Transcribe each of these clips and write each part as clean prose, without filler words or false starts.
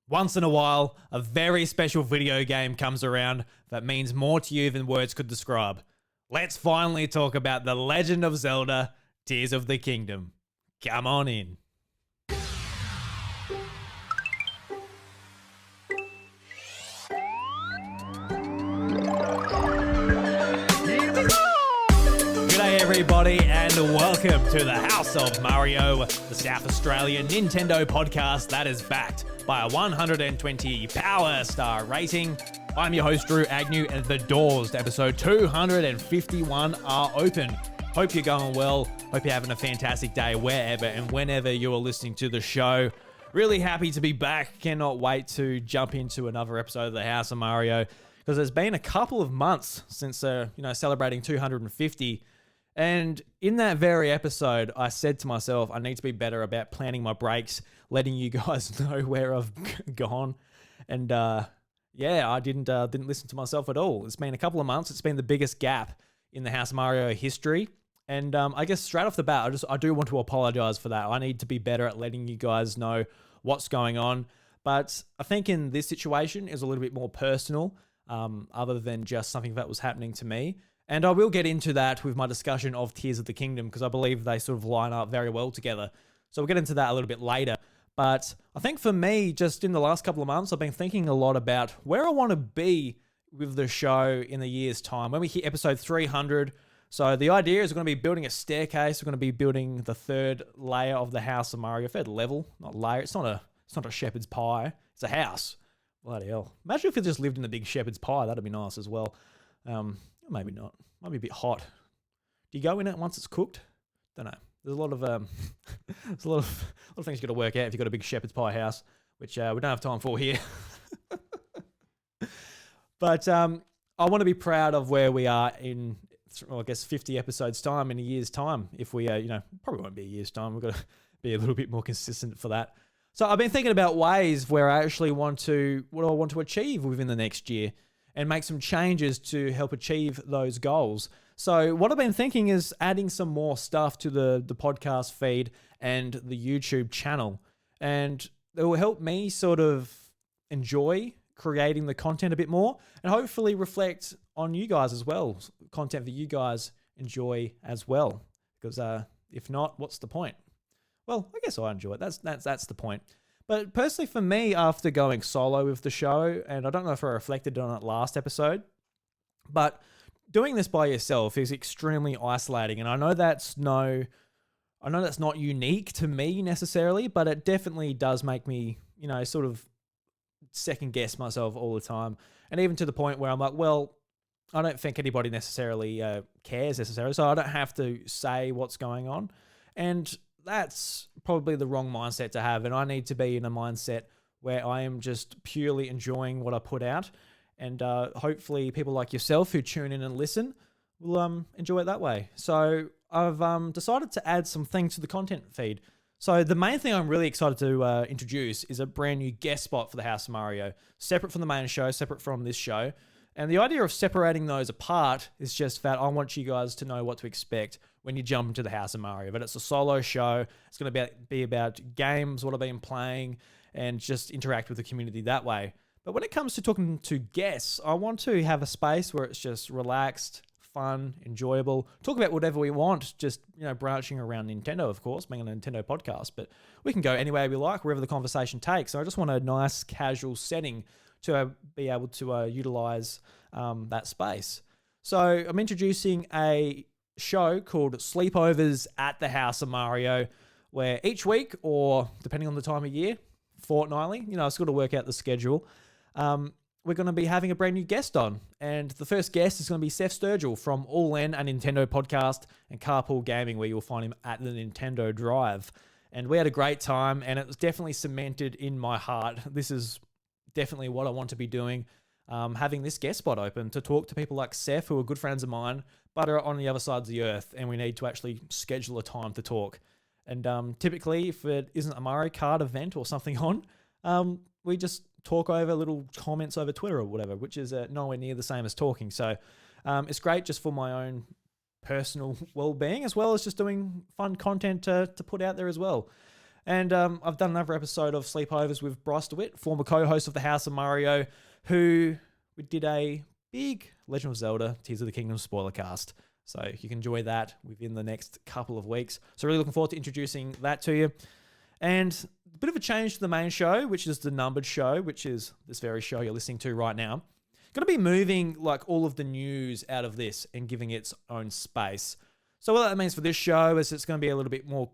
Once in a while, a very special video game comes around that means more to you than words could describe. Let's finally talk about The Legend of Zelda, Tears of the Kingdom. Come on in. G'day everybody and welcome to the House of Mario, the South Australian Nintendo podcast that is backed by a 120 Power Star rating. I'm your host Drew Agnew and the doors to episode 251 are open. Hope you're going well, hope you're having a fantastic day wherever and whenever you're listening to the show. Really happy to be back, cannot wait to jump into another episode of the House of Mario because there's been a couple of months since celebrating 250. And in that very episode, I said to myself, I need to be better about planning my breaks, letting you guys know where I've gone. And I didn't listen to myself at all. It's been a couple of months. It's been the biggest gap in the House of Mario history. And I guess straight off the bat, I do want to apologize for that. I need to be better at letting you guys know what's going on. But I think in this situation, it's a little bit more personal, other than just something that was happening to me. And I will get into that with my discussion of Tears of the Kingdom because I believe they sort of line up very well together. So we'll get into that a little bit later. But I think for me, just in the last couple of months, I've been thinking a lot about where I want to be with the show in a year's time. When we hit episode 300, so the idea is we're going to be building a staircase. We're going to be building the third layer of the House of Mario. Third level, not layer. It's not a shepherd's pie. It's a house. Bloody hell. Imagine if it just lived in a big shepherd's pie. That'd be nice as well. Maybe not. Might be a bit hot. Do you go in it once it's cooked? Don't know. There's a lot of there's a lot of things you got to work out if you've got a big shepherd's pie house, which we don't have time for here. But I want to be proud of where we are in, I guess, 50 episodes time in a year's time. If we, probably won't be a year's time. We've got to be a little bit more consistent for that. So I've been thinking about ways where I actually what do I want to achieve within the next year, and make some changes to help achieve those goals. So what I've been thinking is adding some more stuff to the podcast feed and the YouTube channel. And it will help me sort of enjoy creating the content a bit more and hopefully reflect on you guys as well, content that you guys enjoy as well. Because if not, what's the point? Well, I guess I enjoy it. That's the point. But personally for me, after going solo with the show, and I don't know if I reflected on it last episode, but doing this by yourself is extremely isolating. And I know that's not unique to me necessarily, but it definitely does make me, sort of second guess myself all the time. And even to the point where I'm like, well, I don't think anybody necessarily cares necessarily, so I don't have to say what's going on. And that's probably the wrong mindset to have. And I need to be in a mindset where I am just purely enjoying what I put out. And hopefully people like yourself who tune in and listen will enjoy it that way. So I've decided to add some things to the content feed. So the main thing I'm really excited to introduce is a brand new guest spot for the House of Mario, separate from the main show, separate from this show. And the idea of separating those apart is just that I want you guys to know what to expect when you jump into the House of Mario. But it's a solo show. It's going to be about games, what I've been playing, and just interact with the community that way. But when it comes to talking to guests, I want to have a space where it's just relaxed, fun, enjoyable. Talk about whatever we want, just, branching around Nintendo, of course, being a Nintendo podcast. But we can go anywhere we like, wherever the conversation takes. So I just want a nice, casual setting to be able to utilize that space. So I'm introducing a show called Sleepovers at the House of Mario, where each week, or depending on the time of year, fortnightly, it's got to work out the schedule, we're going to be having a brand new guest on. And the first guest is going to be Seth Sturgill from All In, a Nintendo podcast, and Carpool Gaming, where you'll find him at the Nintendo Drive. And we had a great time, and it was definitely cemented in my heart. This is definitely what I want to be doing, having this guest spot open to talk to people like Seth, who are good friends of mine, but are on the other sides of the earth, and we need to actually schedule a time to talk. And typically, if it isn't a Mario Kart event or something on, we just talk over little comments over Twitter or whatever, which is nowhere near the same as talking. So it's great just for my own personal well-being, as well as just doing fun content to put out there as well. And I've done another episode of Sleepovers with Bryce DeWitt, former co-host of the House of Mario, who we did a big Legend of Zelda Tears of the Kingdom spoiler cast. So you can enjoy that within the next couple of weeks. So really looking forward to introducing that to you. And a bit of a change to the main show, which is the numbered show, which is this very show you're listening to right now. Going to be moving like all of the news out of this and giving its own space. So what that means for this show is it's going to be a little bit more,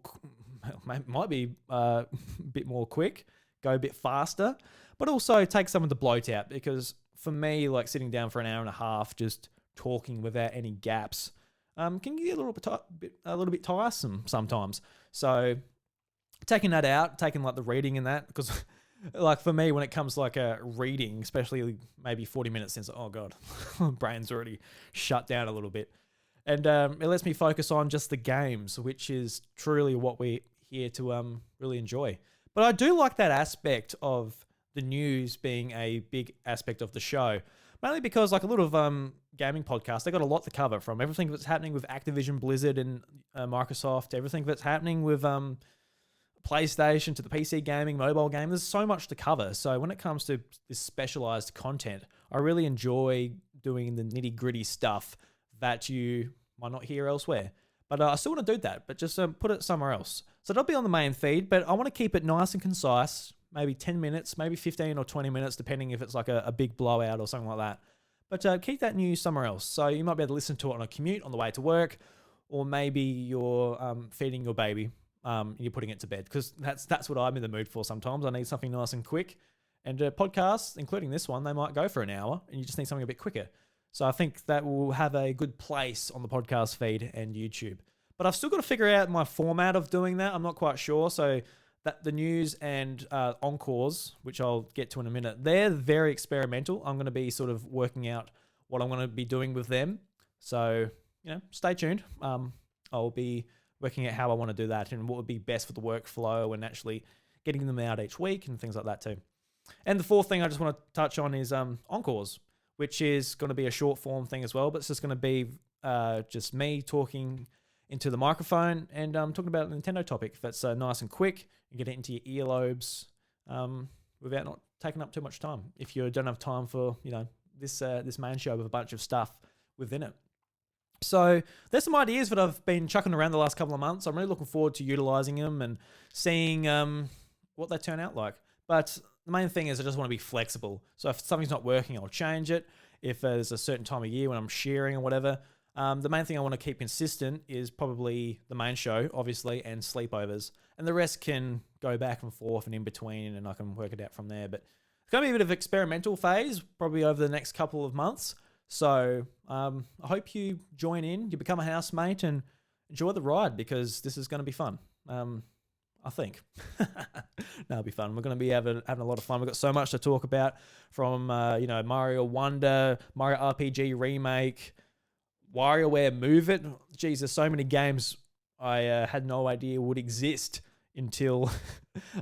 might be a bit more quick, go a bit faster, but also take some of the bloat out, because for me, like sitting down for an hour and a half, just talking without any gaps, can get a little bit tiresome sometimes. So taking that out, taking like the reading in that, because like for me, when it comes to like a reading, especially maybe 40 minutes since, oh God, brain's already shut down a little bit. And it lets me focus on just the games, which is truly what we're here to really enjoy. But I do like that aspect of the news being a big aspect of the show, mainly because like a lot of gaming podcasts, they got a lot to cover, from everything that's happening with Activision, Blizzard, and Microsoft, everything that's happening with PlayStation to the PC gaming, mobile game. There's so much to cover. So when it comes to this specialized content, I really enjoy doing the nitty gritty stuff that you might not hear elsewhere. But I still want to do that, but just put it somewhere else. So that'll be on the main feed, but I want to keep it nice and concise, maybe 10 minutes, maybe 15 or 20 minutes, depending if it's like a big blowout or something like that. But keep that news somewhere else. So you might be able to listen to it on a commute on the way to work, or maybe you're feeding your baby. You're putting it to bed, because that's what I'm in the mood for sometimes. I need something nice and quick. And podcasts, including this one, they might go for an hour, and you just need something a bit quicker. So I think that will have a good place on the podcast feed and YouTube. But I've still got to figure out my format of doing that. I'm not quite sure. So that the news and encores, which I'll get to in a minute, they're very experimental. I'm going to be sort of working out what I'm going to be doing with them. So, stay tuned. I'll be working out how I want to do that and what would be best for the workflow and actually getting them out each week and things like that too. And the fourth thing I just want to touch on is encores, which is going to be a short form thing as well, but it's just going to be just me talking into the microphone and talking about a Nintendo topic that's nice and quick and get it into your earlobes without not taking up too much time, if you don't have time for this main show with a bunch of stuff within it. So there's some ideas that I've been chucking around the last couple of months. I'm really looking forward to utilizing them and seeing what they turn out like. But the main thing is I just want to be flexible. So if something's not working, I'll change it. If there's a certain time of year when I'm sharing or whatever, the main thing I want to keep consistent is probably the main show, obviously, and sleepovers. And the rest can go back and forth and in between, and I can work it out from there. But it's going to be a bit of an experimental phase, probably over the next couple of months. So I hope you join in, you become a housemate, and enjoy the ride, because this is going to be fun. I think. It'll be fun. We're going to be having a lot of fun. We've got so much to talk about, from Mario Wonder, Mario RPG Remake, WarioWare Move It. Geez, there's so many games I had no idea would exist until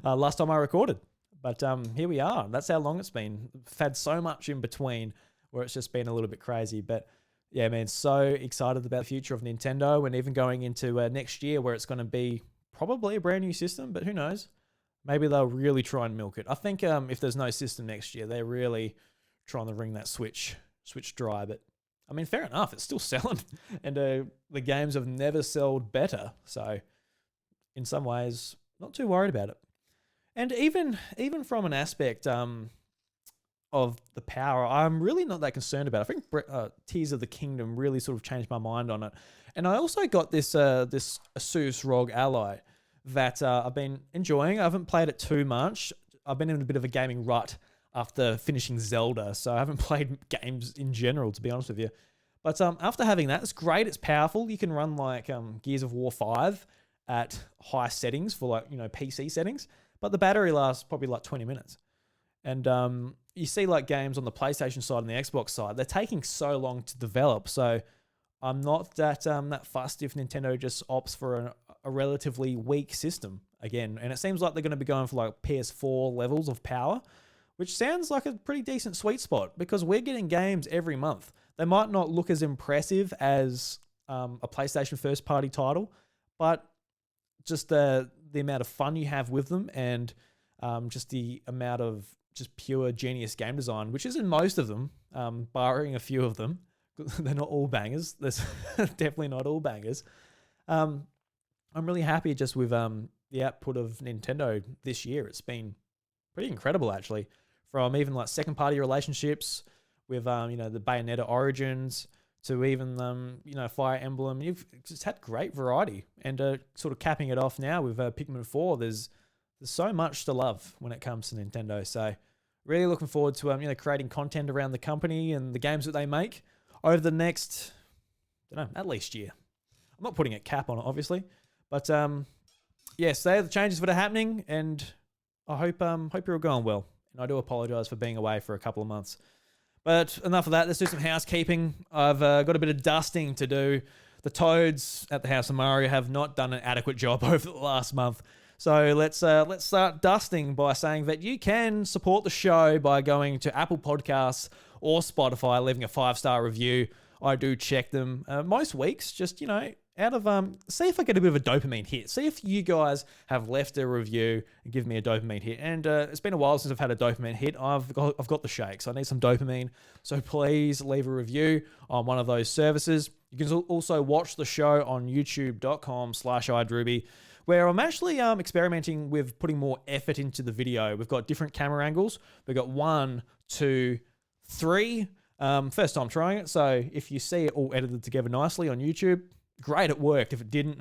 last time I recorded. But here we are. That's how long it's been. I've had so much in between where it's just been a little bit crazy. But yeah, man, so excited about the future of Nintendo, and even going into next year, where it's going to be probably a brand new system, but who knows? Maybe they'll really try and milk it. I think if there's no system next year, they're really trying to ring that Switch dry. But I mean, fair enough, it's still selling, and the games have never sold better. So in some ways, not too worried about it. And even from an aspect of the power, I'm really not that concerned about it. I think Tears of the Kingdom really sort of changed my mind on it. And I also got this Asus ROG Ally that I've been enjoying. I haven't played it too much. I've been in a bit of a gaming rut after finishing Zelda, so I haven't played games in general, to be honest with you. But after having that, it's great. It's powerful. You can run like Gears of War 5 at high settings for like PC settings, but the battery lasts probably like 20 minutes. And you see like games on the PlayStation side and the Xbox side, they're taking so long to develop. So I'm not that fussed if Nintendo just opts for a relatively weak system again. And it seems like they're going to be going for like PS4 levels of power, which sounds like a pretty decent sweet spot, because we're getting games every month. They might not look as impressive as a PlayStation first party title, but just the the amount of fun you have with them, and just the amount of just pure genius game design, which is in most of them, barring a few of them. They're not all bangers. There's definitely not all bangers. I'm really happy just with the output of Nintendo this year. It's been pretty incredible, actually, from even like second party relationships with the Bayonetta Origins to even Fire Emblem. You've just had great variety, and sort of capping it off now with Pikmin 4. There's so much to love when it comes to Nintendo. So really looking forward to creating content around the company and the games that they make over the next, at least year. I'm not putting a cap on it, obviously, but yes, they are the changes that are happening, and I hope you're all going well. And I do apologize for being away for a couple of months. But enough of that. Let's do some housekeeping. I've got a bit of dusting to do. The Toads at the House of Mario have not done an adequate job over the last month. So let's start dusting by saying that you can support the show by going to Apple Podcasts or Spotify, leaving a 5-star review. I do check them most weeks, just, out of, see if I get a bit of a dopamine hit. See if you guys have left a review and give me a dopamine hit. And it's been a while since I've had a dopamine hit. I've got the shakes. I need some dopamine. So please leave a review on one of those services. You can also watch the show on youtube.com/iDrewby, where I'm actually experimenting with putting more effort into the video. We've got different camera angles. We've got 1, 2, 3. First time trying it. So if you see it all edited together nicely on YouTube, great, it worked. If it didn't,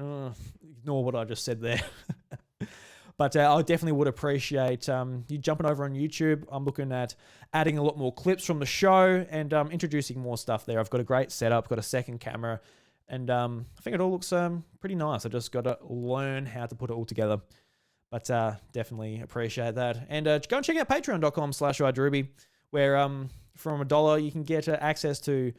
ignore what I just said there. But I definitely would appreciate you jumping over on YouTube. I'm looking at adding a lot more clips from the show and introducing more stuff there. I've got a great setup, got a second camera, and I think it all looks pretty nice. I just got to learn how to put it all together. But definitely appreciate that. And go and check out patreon.com/iDrewby, where from $1 you can get access to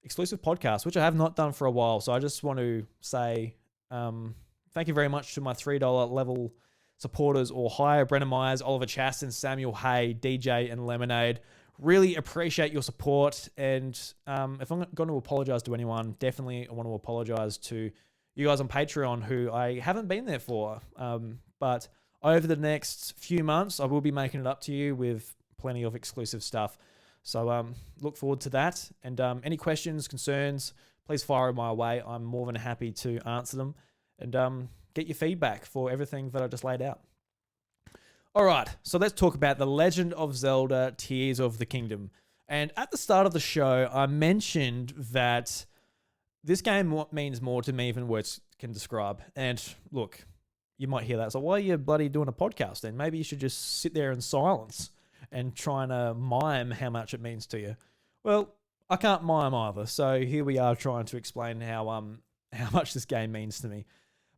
exclusive podcasts, which I have not done for a while. So I just want to say thank you very much to my $3 level supporters or higher: Brennan Myers, Oliver Chaston, Samuel Hay, DJ, and Lemonade. Really appreciate your support. And if I'm going to apologize to anyone, definitely I want to apologize to you guys on Patreon who I haven't been there for. But over the next few months, I will be making it up to you with plenty of exclusive stuff. So look forward to that. And any questions, concerns, please fire my way. I'm more than happy to answer them and get your feedback for everything that I just laid out. All right, so let's talk about The Legend of Zelda Tears of the Kingdom. And at the start of the show, I mentioned that this game means more to me than words can describe. And look, you might hear that. So why are you bloody doing a podcast then? Maybe you should just sit there in silence and trying to mime how much it means to you. Well, I can't mime either. So here we are trying to explain how much this game means to me.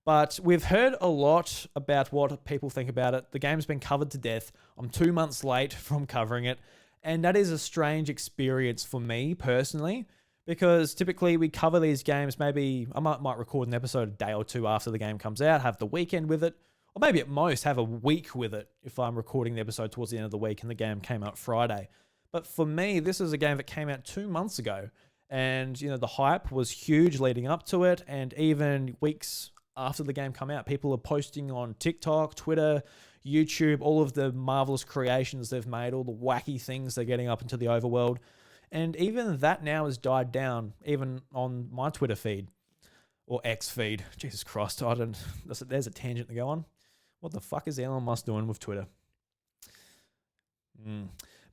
But we've heard a lot about what people think about it. The game's been covered to death. I'm 2 months late from covering it. And that is a strange experience for me personally, because typically we cover these games, maybe I might record an episode a day or two after the game comes out, have the weekend with it, or maybe at most have a week with it if I'm recording the episode towards the end of the week and the game came out Friday. But for me, this is a game that came out 2 months ago. And, the hype was huge leading up to it. And even weeks after the game come out, people are posting on TikTok, Twitter, YouTube, all of the marvelous creations they've made, all the wacky things they're getting up into the overworld. And even that now has died down, even on my Twitter feed or X feed. Jesus Christ, there's a tangent to go on. What the fuck is Elon Musk doing with Twitter?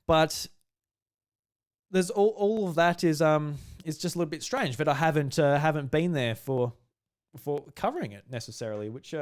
But there's all of that is just a little bit strange that I haven't been there for covering it necessarily, which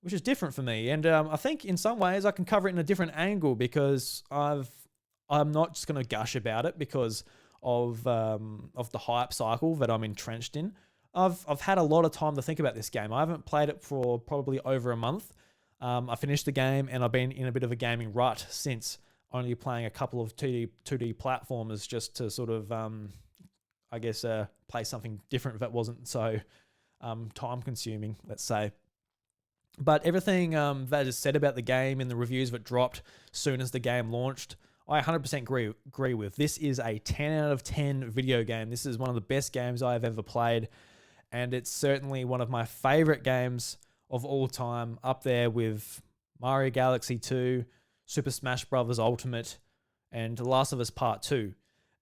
is different for me. And I think in some ways I can cover it in a different angle because I'm not just going to gush about it because of the hype cycle that I'm entrenched in. I've had a lot of time to think about this game. I haven't played it for probably over a month. I finished the game and I've been in a bit of a gaming rut since, only playing a couple of 2D platformers just to sort of, play something different that wasn't so time consuming, let's say. But everything that is said about the game in the reviews that dropped soon as the game launched, I 100% agree with. This is a 10 out of 10 video game. This is one of the best games I have ever played. And it's certainly one of my favorite games of all time, up there with Mario Galaxy 2, Super Smash Bros. Ultimate, and The Last of Us Part 2.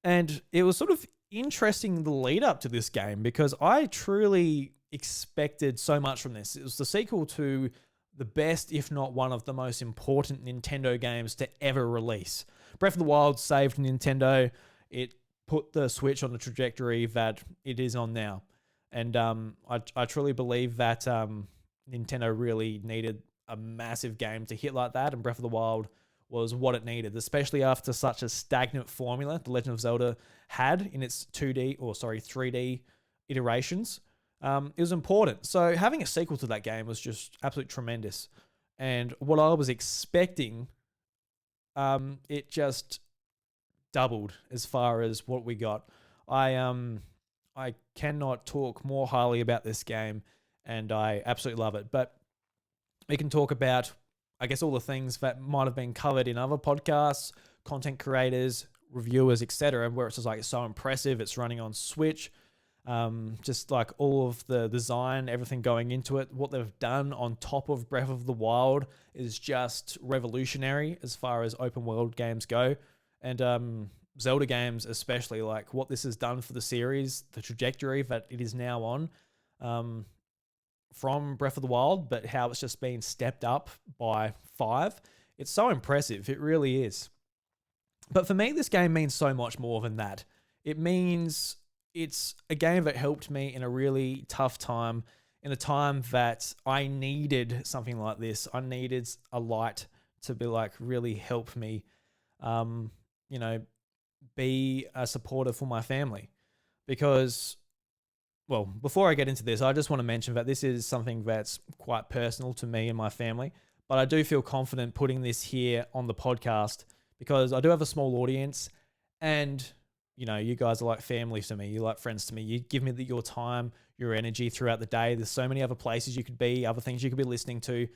And it was sort of interesting, the lead up to this game, because I truly expected so much from this. It was the sequel to the best, if not one of the most important Nintendo games to ever release. Breath of the Wild saved Nintendo. It put the Switch on the trajectory that it is on now. And I truly believe that Nintendo really needed a massive game to hit like that, and Breath of the Wild was what it needed, especially after such a stagnant formula The Legend of Zelda had in its 3D iterations. It was important. So having a sequel to that game was just absolutely tremendous. And what I was expecting, it just doubled as far as what we got. I cannot talk more highly about this game, and I absolutely love it. But we can talk about, I guess, all the things that might have been covered in other podcasts, content creators, reviewers, etc., where it's just like, it's so impressive. It's running on Switch. Just like all of the design, everything going into it, what they've done on top of Breath of the Wild is just revolutionary as far as open world games go. And Zelda games especially, like what this has done for the series, the trajectory that it is now on, from Breath of the Wild, but how it's just been stepped up by 5. It's so impressive. It really is. But for me, this game means so much more than that. It means it's a game that helped me in a really tough time, in a time that I needed something like this. I needed a light to be like, really help me, be a supporter for my family. Because, well, before I get into this, I just want to mention that this is something that's quite personal to me and my family, but I do feel confident putting this here on the podcast because I do have a small audience, and you guys are like family to me. You're like friends to me. You give me your time, your energy throughout the day. There's so many other places you could be, other things you could be listening to,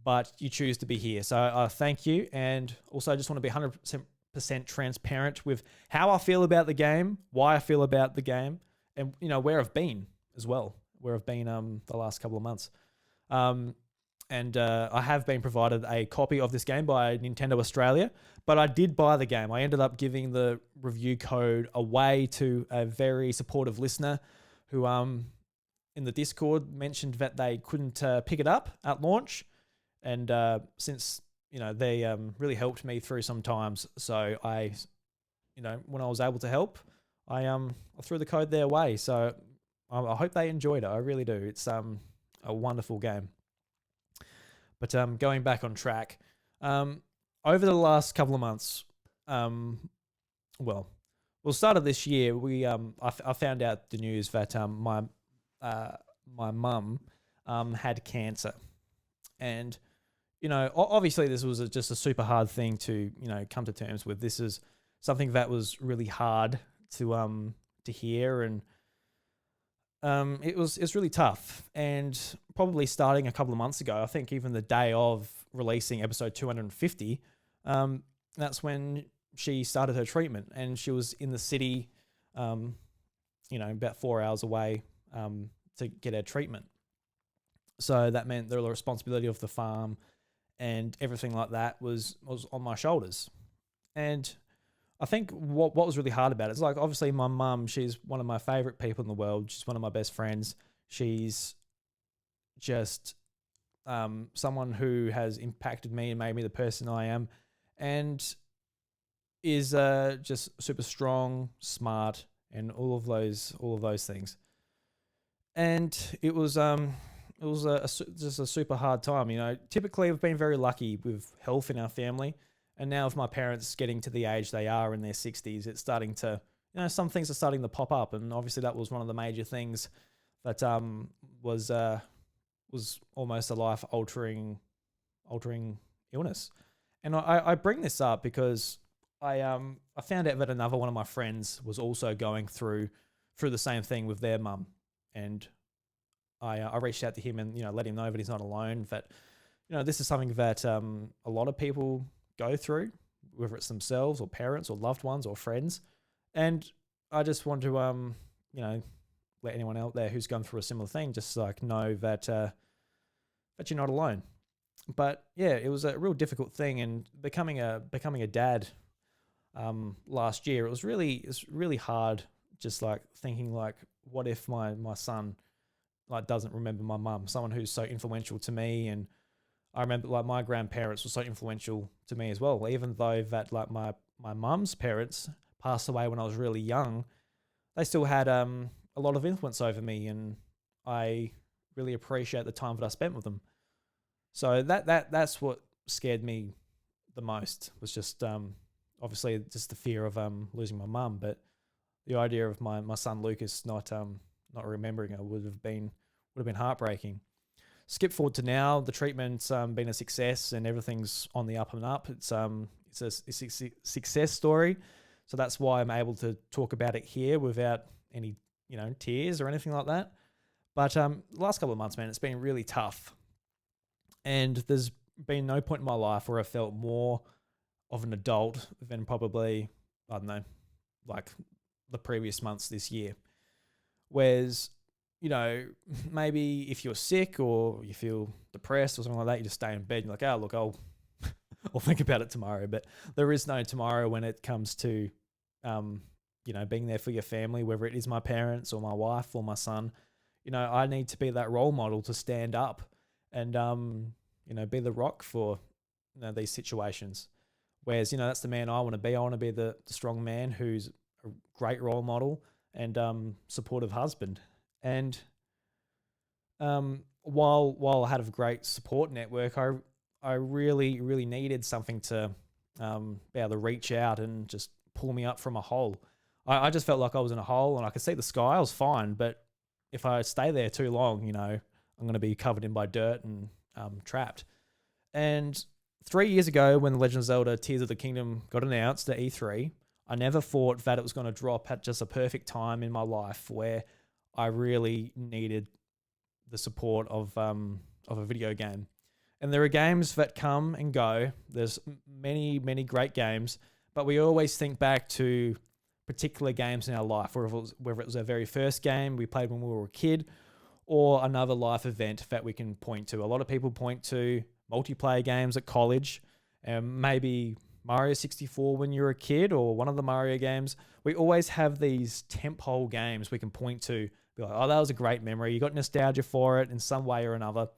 but you choose to be here. So I thank you. And also I just want to be 100% transparent with how I feel about the game, why I feel about the game, and where I've been as well, where I've been the last couple of months. And I have been provided a copy of this game by Nintendo Australia, but I did buy the game. I ended up giving the review code away to a very supportive listener who in the Discord mentioned that they couldn't pick it up at launch. And since, they really helped me through some times. So I, when I was able to help, I threw the code their way. So I hope they enjoyed it. I really do. It's a wonderful game. But going back on track, over the last couple of months, start of this year, I found out the news that my mum had cancer, and obviously this was just a super hard thing to come to terms with. This is something that was really hard to hear, and it's really tough. And probably starting a couple of months ago, I think even the day of releasing episode 250, that's when she started her treatment, and she was in the city, about 4 hours away to get her treatment. So that meant the responsibility of the farm and everything like that was on my shoulders. And I think what was really hard about it is, like, obviously my mum, she's one of my favorite people in the world. She's one of my best friends. She's just someone who has impacted me and made me the person I am, and is just super strong, smart, and all of those things. And it was just a super hard time. Typically we've been very lucky with health in our family. And now with my parents getting to the age they are in their 60s, it's starting to, some things are starting to pop up. And obviously that was one of the major things that was almost a life-altering illness. And I bring this up because I found out that another one of my friends was also going through the same thing with their mum. And I reached out to him and, let him know that he's not alone, that, this is something that a lot of people go through, whether it's themselves or parents or loved ones or friends. And I just want to, let anyone out there who's gone through a similar thing just like know that that you're not alone. But yeah, it was a real difficult thing, and becoming a dad last year, it's really hard. Just like thinking like, what if my son like doesn't remember my mum, someone who's so influential to me, and I remember like my grandparents were so influential to me as well. Even though that like my mum's parents passed away when I was really young, they still had a lot of influence over me, and I really appreciate the time that I spent with them. So that's what scared me the most, was just obviously just the fear of losing my mum, but the idea of my son Lucas not remembering her would have been heartbreaking. Skip forward to now, the treatment's been a success and everything's on the up and up. It's a success story, so that's why I'm able to talk about it here without any tears or anything like that. But the last couple of months, man, it's been really tough, and there's been no point in my life where I felt more of an adult than probably, I don't know, like the previous months this year. Whereas, maybe if you're sick or you feel depressed or something like that, you just stay in bed and you're like, oh, look, I'll think about it tomorrow. But there is no tomorrow when it comes to, being there for your family, whether it is my parents or my wife or my son. I need to be that role model to stand up and, be the rock for, these situations. Whereas, that's the man I want to be. I want to be the strong man who's a great role model and supportive husband. And while I had a great support network, I really, really needed something to be able to reach out and just pull me up from a hole. I just felt like I was in a hole and I could see the sky. I was fine, but if I stay there too long, I'm going to be covered in by dirt and trapped. And 3 years ago, when the Legend of Zelda Tears of the Kingdom got announced at E3, I never thought that it was going to drop at just a perfect time in my life where I really needed the support of a video game. And there are games that come and go. There's many, many great games, but we always think back to particular games in our life, whether it was our very first game we played when we were a kid, or another life event that we can point to. A lot of people point to multiplayer games at college, and maybe Mario 64 when you're a kid, or one of the Mario games. We always have these tentpole games we can point to, be like, oh, that was a great memory. You got nostalgia for it in some way or another.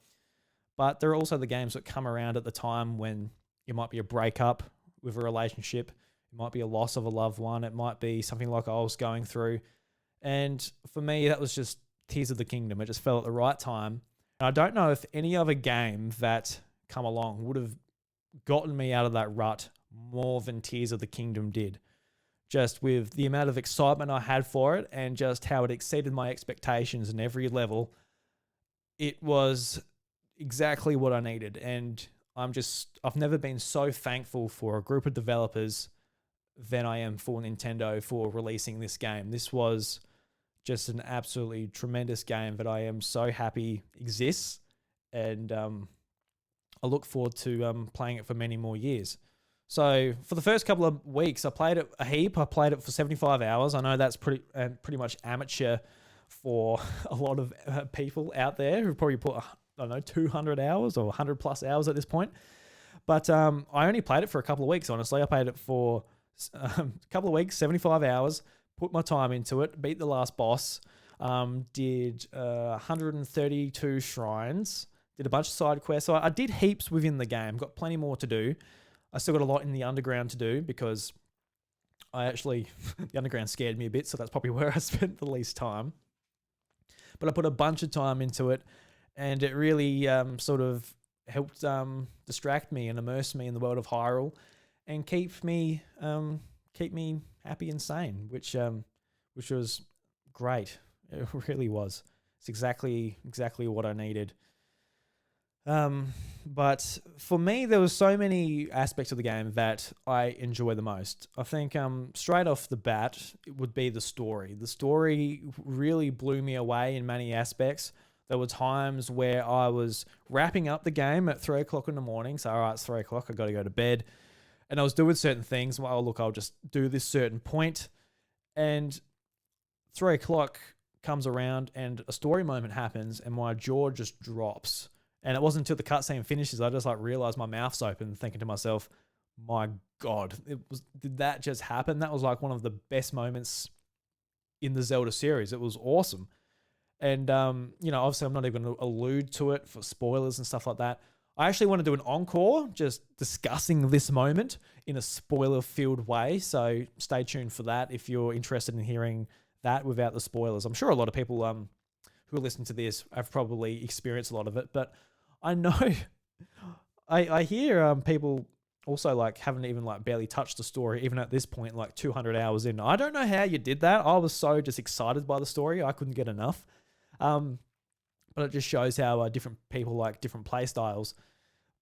But there are also the games that come around at the time when it might be a breakup with a relationship. It might be a loss of a loved one. It might be something like I was going through. And for me, that was just Tears of the Kingdom. It just fell at the right time. And I don't know if any other game that come along would have gotten me out of that rut more than Tears of the Kingdom did. Just with the amount of excitement I had for it and just how it exceeded my expectations in every level, it was exactly what I needed. And I've never been so thankful for a group of developers than I am for Nintendo for releasing this game. This was just an absolutely tremendous game that I am so happy exists. And I look forward to playing it for many more years. So for the first couple of weeks, I played it a heap. I played it for 75 hours. I know that's pretty much amateur for a lot of people out there who probably put, 200 hours or 100 plus hours at this point. But I only played it for a couple of weeks, honestly. I played it for a couple of weeks, 75 hours, put my time into it, beat the last boss, did 132 shrines, did a bunch of side quests. So I did heaps within the game, got plenty more to do. I still got a lot in the underground to do because the underground scared me a bit, so that's probably where I spent the least time. But I put a bunch of time into it, and it really sort of helped distract me and immerse me in the world of Hyrule and keep me happy and sane, which was great. It really was. It's exactly what I needed. But for me, there was so many aspects of the game that I enjoy the most. I think straight off the bat, it would be the story. The story really blew me away in many aspects. There were times where I was wrapping up the game at 3 o'clock in the morning. So, all right, it's 3 o'clock. I got to go to bed. And I was doing certain things. Well, look, I'll just do this certain point. And 3 o'clock comes around and a story moment happens and my jaw just drops. And it wasn't until the cutscene finishes, I just like realized my mouth's open, thinking to myself, my God, did that just happen? That was like one of the best moments in the Zelda series. It was awesome. And, obviously I'm not even going to allude to it for spoilers and stuff like that. I actually want to do an encore just discussing this moment in a spoiler-filled way. So stay tuned for that if you're interested in hearing that without the spoilers. I'm sure a lot of people who are listening to this have probably experienced a lot of it, but I know I hear people also like haven't even like barely touched the story, even at this point, like 200 hours in. I don't know how you did that. I was so just excited by the story. I couldn't get enough. But it just shows how different people like different play styles.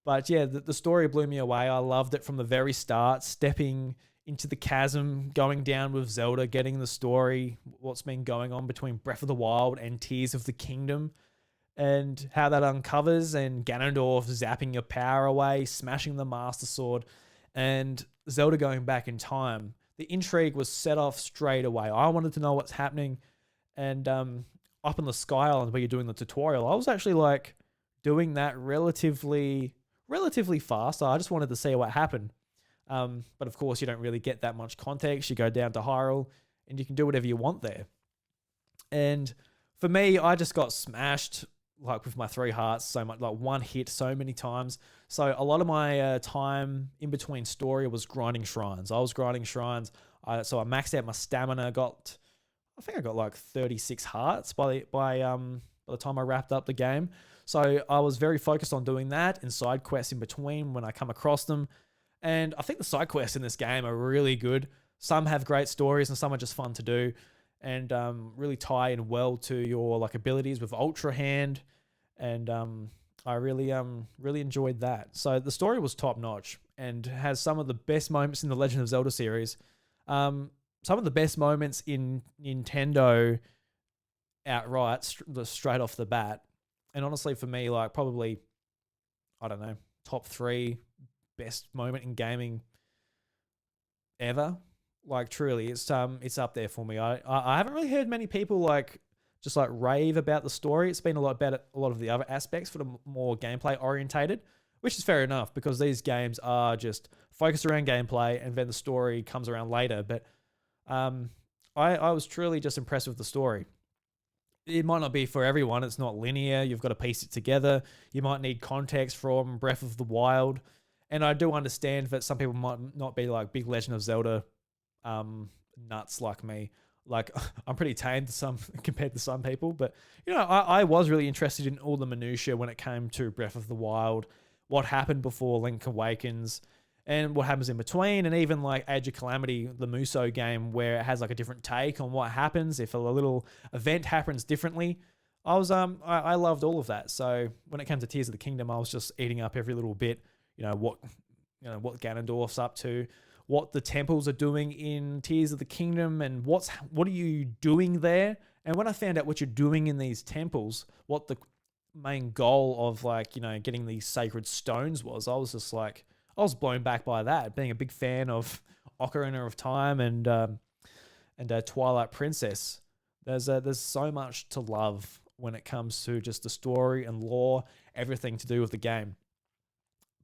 But yeah, the story blew me away. I loved it from the very start, stepping into the chasm, going down with Zelda, getting the story, what's been going on between Breath of the Wild and Tears of the Kingdom, and how that uncovers, and Ganondorf zapping your power away, smashing the Master Sword, and Zelda going back in time. The intrigue was set off straight away. I wanted to know what's happening, and up in the Sky Island where you're doing the tutorial, I was actually like doing that relatively fast. I just wanted to see what happened. But of course, you don't really get that much context. You go down to Hyrule and you can do whatever you want there. And for me, I just got smashed like with my 3 hearts so much, like one hit so many times. So a lot of my time in between story was grinding shrines. I was grinding shrines. So I maxed out my stamina, I think I got like 36 hearts by the time I wrapped up the game. So I was very focused on doing that and side quests in between when I come across them. And I think the side quests in this game are really good. Some have great stories and some are just fun to do and really tie in well to your like abilities with Ultra Hand. And I really enjoyed that. So the story was top notch and has some of the best moments in the Legend of Zelda series. Some of the best moments in Nintendo outright, straight off the bat. And honestly, for me, like probably, I don't know, top 3 best moment in gaming ever. Like truly, it's up there for me. I haven't really heard many people like just like rave about the story. It's been a lot better, a lot of the other aspects for the more gameplay orientated, which is fair enough because these games are just focused around gameplay and then the story comes around later. But I was truly just impressed with the story. It might not be for everyone. It's not linear. You've got to piece it together. You might need context from Breath of the Wild. And I do understand that some people might not be like big Legend of Zelda nuts like me. Like I'm pretty tame to some compared to some people. But, I was really interested in all the minutiae when it came to Breath of the Wild, what happened before Link Awakens, and what happens in between, and even like Age of Calamity, the Musou game, where it has like a different take on what happens if a little event happens differently. I loved all of that. So when it came to Tears of the Kingdom, I was just eating up every little bit. What Ganondorf's up to, what the temples are doing in Tears of the Kingdom, and what are you doing there? And when I found out what you're doing in these temples, what the main goal of like getting these sacred stones was, I was just like. I was blown back by that, being a big fan of Ocarina of Time and Twilight Princess. There's so much to love when it comes to just the story and lore, everything to do with the game.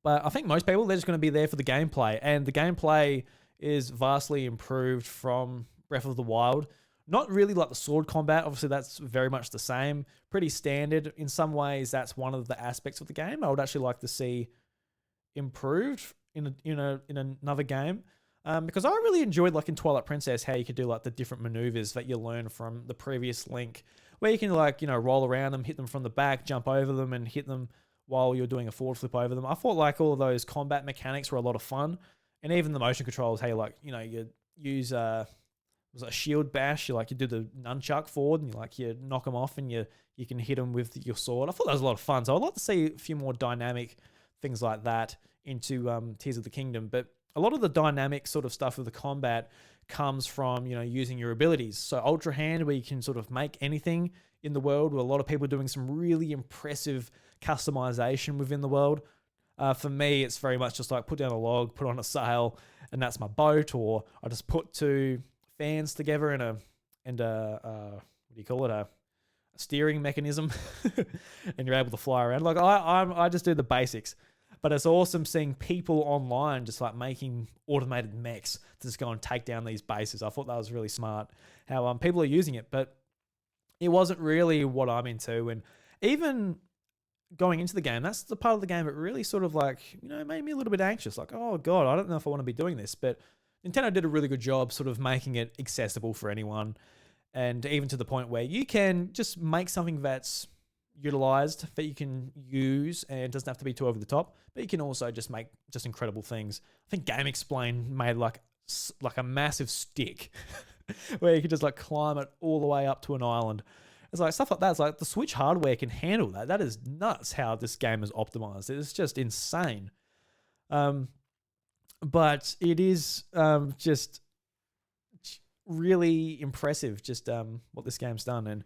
But I think most people, they're just going to be there for the gameplay. And the gameplay is vastly improved from Breath of the Wild. Not really like the sword combat. Obviously, that's very much the same. Pretty standard. In some ways, that's one of the aspects of the game I would actually like to see improved in another game, because I really enjoyed like in Twilight Princess how you could do like the different maneuvers that you learn from the previous Link, where you can like roll around them, hit them from the back, jump over them, and hit them while you're doing a forward flip over them. I thought like all of those combat mechanics were a lot of fun, and even the motion controls, how you like you use was it a shield bash, you do the nunchuck forward and you knock them off and you can hit them with your sword. I thought that was a lot of fun, so I'd like to see a few more dynamic things like that into Tears of the Kingdom. But a lot of the dynamic sort of stuff of the combat comes from, using your abilities. So Ultra Hand, where you can sort of make anything in the world, where a lot of people are doing some really impressive customization within the world. For me, it's very much just like put down a log, put on a sail, and that's my boat. Or I just put 2 fans together and a what do you call it? steering mechanism, and you're able to fly around. Like I just do the basics, but it's awesome seeing people online just like making automated mechs to just go and take down these bases. I thought that was really smart how people are using it, but it wasn't really what I'm into. And even going into the game, that's the part of the game that really sort of like, made me a little bit anxious. Like, oh God, I don't know if I want to be doing this. But Nintendo did a really good job sort of making it accessible for anyone. And even to the point where you can just make something that's utilized, that you can use, and it doesn't have to be too over the top, but you can also just make just incredible things. I think Game Explain made like a massive stick where you could just like climb it all the way up to an island. It's like stuff like that. It's like the Switch hardware can handle that. That is nuts how this game is optimized. It's just insane. But it is just really impressive just what this game's done. And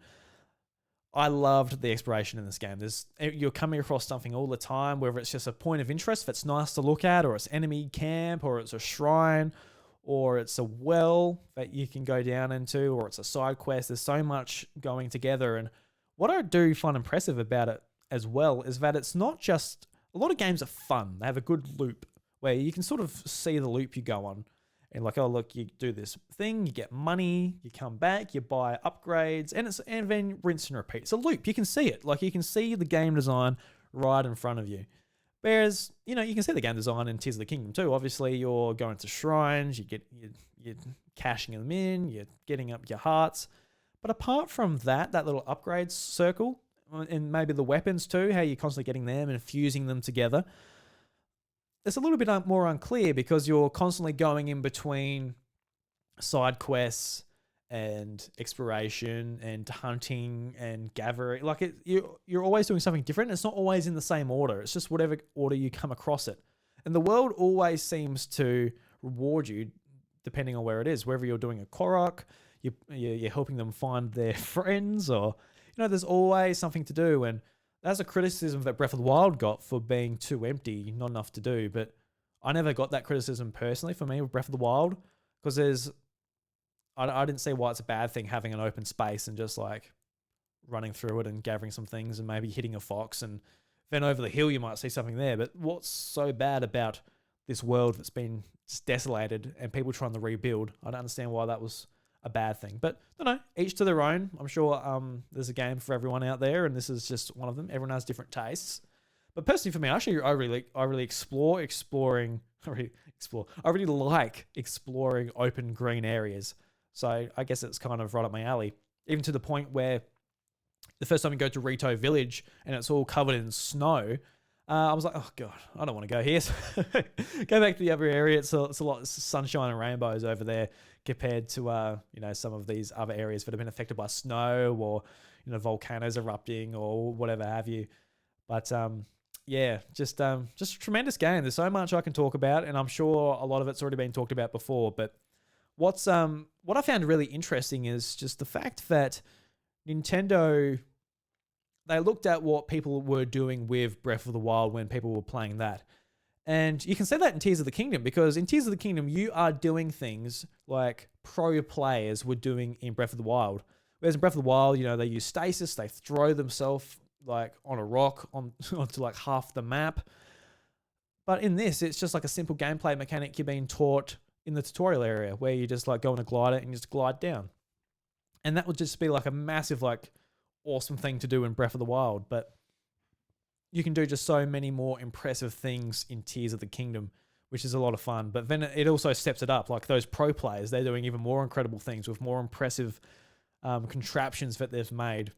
I loved the exploration in this game. You're coming across something all the time, whether it's just a point of interest that's nice to look at, or it's enemy camp, or it's a shrine, or it's a well that you can go down into, or it's a side quest. There's so much going together. And what I do find impressive about it as well is that it's not just, a lot of games are fun. They have a good loop where you can sort of see the loop you go on. And like, oh, look, you do this thing, you get money, you come back, you buy upgrades, and then rinse and repeat. It's a loop. You can see it. Like, you can see the game design right in front of you. Whereas, you can see the game design in Tears of the Kingdom too. Obviously, you're going to shrines, you're cashing them in, you're getting up your hearts. But apart from that little upgrades circle, and maybe the weapons too, how you're constantly getting them and fusing them together, it's a little bit more unclear because you're constantly going in between side quests and exploration and hunting and gathering. Like you're always doing something different. It's not always in the same order. It's just whatever order you come across it. And the world always seems to reward you depending on where it is. Whether you're doing a Korok, you're helping them find their friends, or there's always something to do. And that's a criticism that Breath of the Wild got for being too empty, not enough to do. But I never got that criticism personally for me with Breath of the Wild, because I didn't see why it's a bad thing having an open space and just like running through it and gathering some things and maybe hitting a fox, and then over the hill you might see something there. But what's so bad about this world that's been just desolated and people trying to rebuild? I don't understand why that was a bad thing. But I don't know, each to their own. I'm sure there's a game for everyone out there, and this is just one of them. Everyone has different tastes. But personally for me, I really like exploring open green areas. So I guess it's kind of right up my alley. Even to the point where the first time we go to Rito Village and it's all covered in snow, I was like, oh God, I don't want to go here. So go back to the other area. It's a lot of sunshine and rainbows over there compared to some of these other areas that have been affected by snow, or volcanoes erupting or whatever have you. But just a tremendous game. There's so much I can talk about, and I'm sure a lot of it's already been talked about before. But what I found really interesting is just the fact that Nintendo, they looked at what people were doing with Breath of the Wild when people were playing that. And you can say that in Tears of the Kingdom, because in Tears of the Kingdom, you are doing things like pro players were doing in Breath of the Wild. Whereas in Breath of the Wild, they use stasis, they throw themselves like on a rock onto like half the map. But in this, it's just like a simple gameplay mechanic you're being taught in the tutorial area, where you just like go on a glider and you just glide down. And that would just be like a massive, like awesome thing to do in Breath of the Wild. But you can do just so many more impressive things in Tears of the Kingdom, which is a lot of fun. But then it also steps it up. Like those pro players, they're doing even more incredible things with more impressive contraptions that they've made,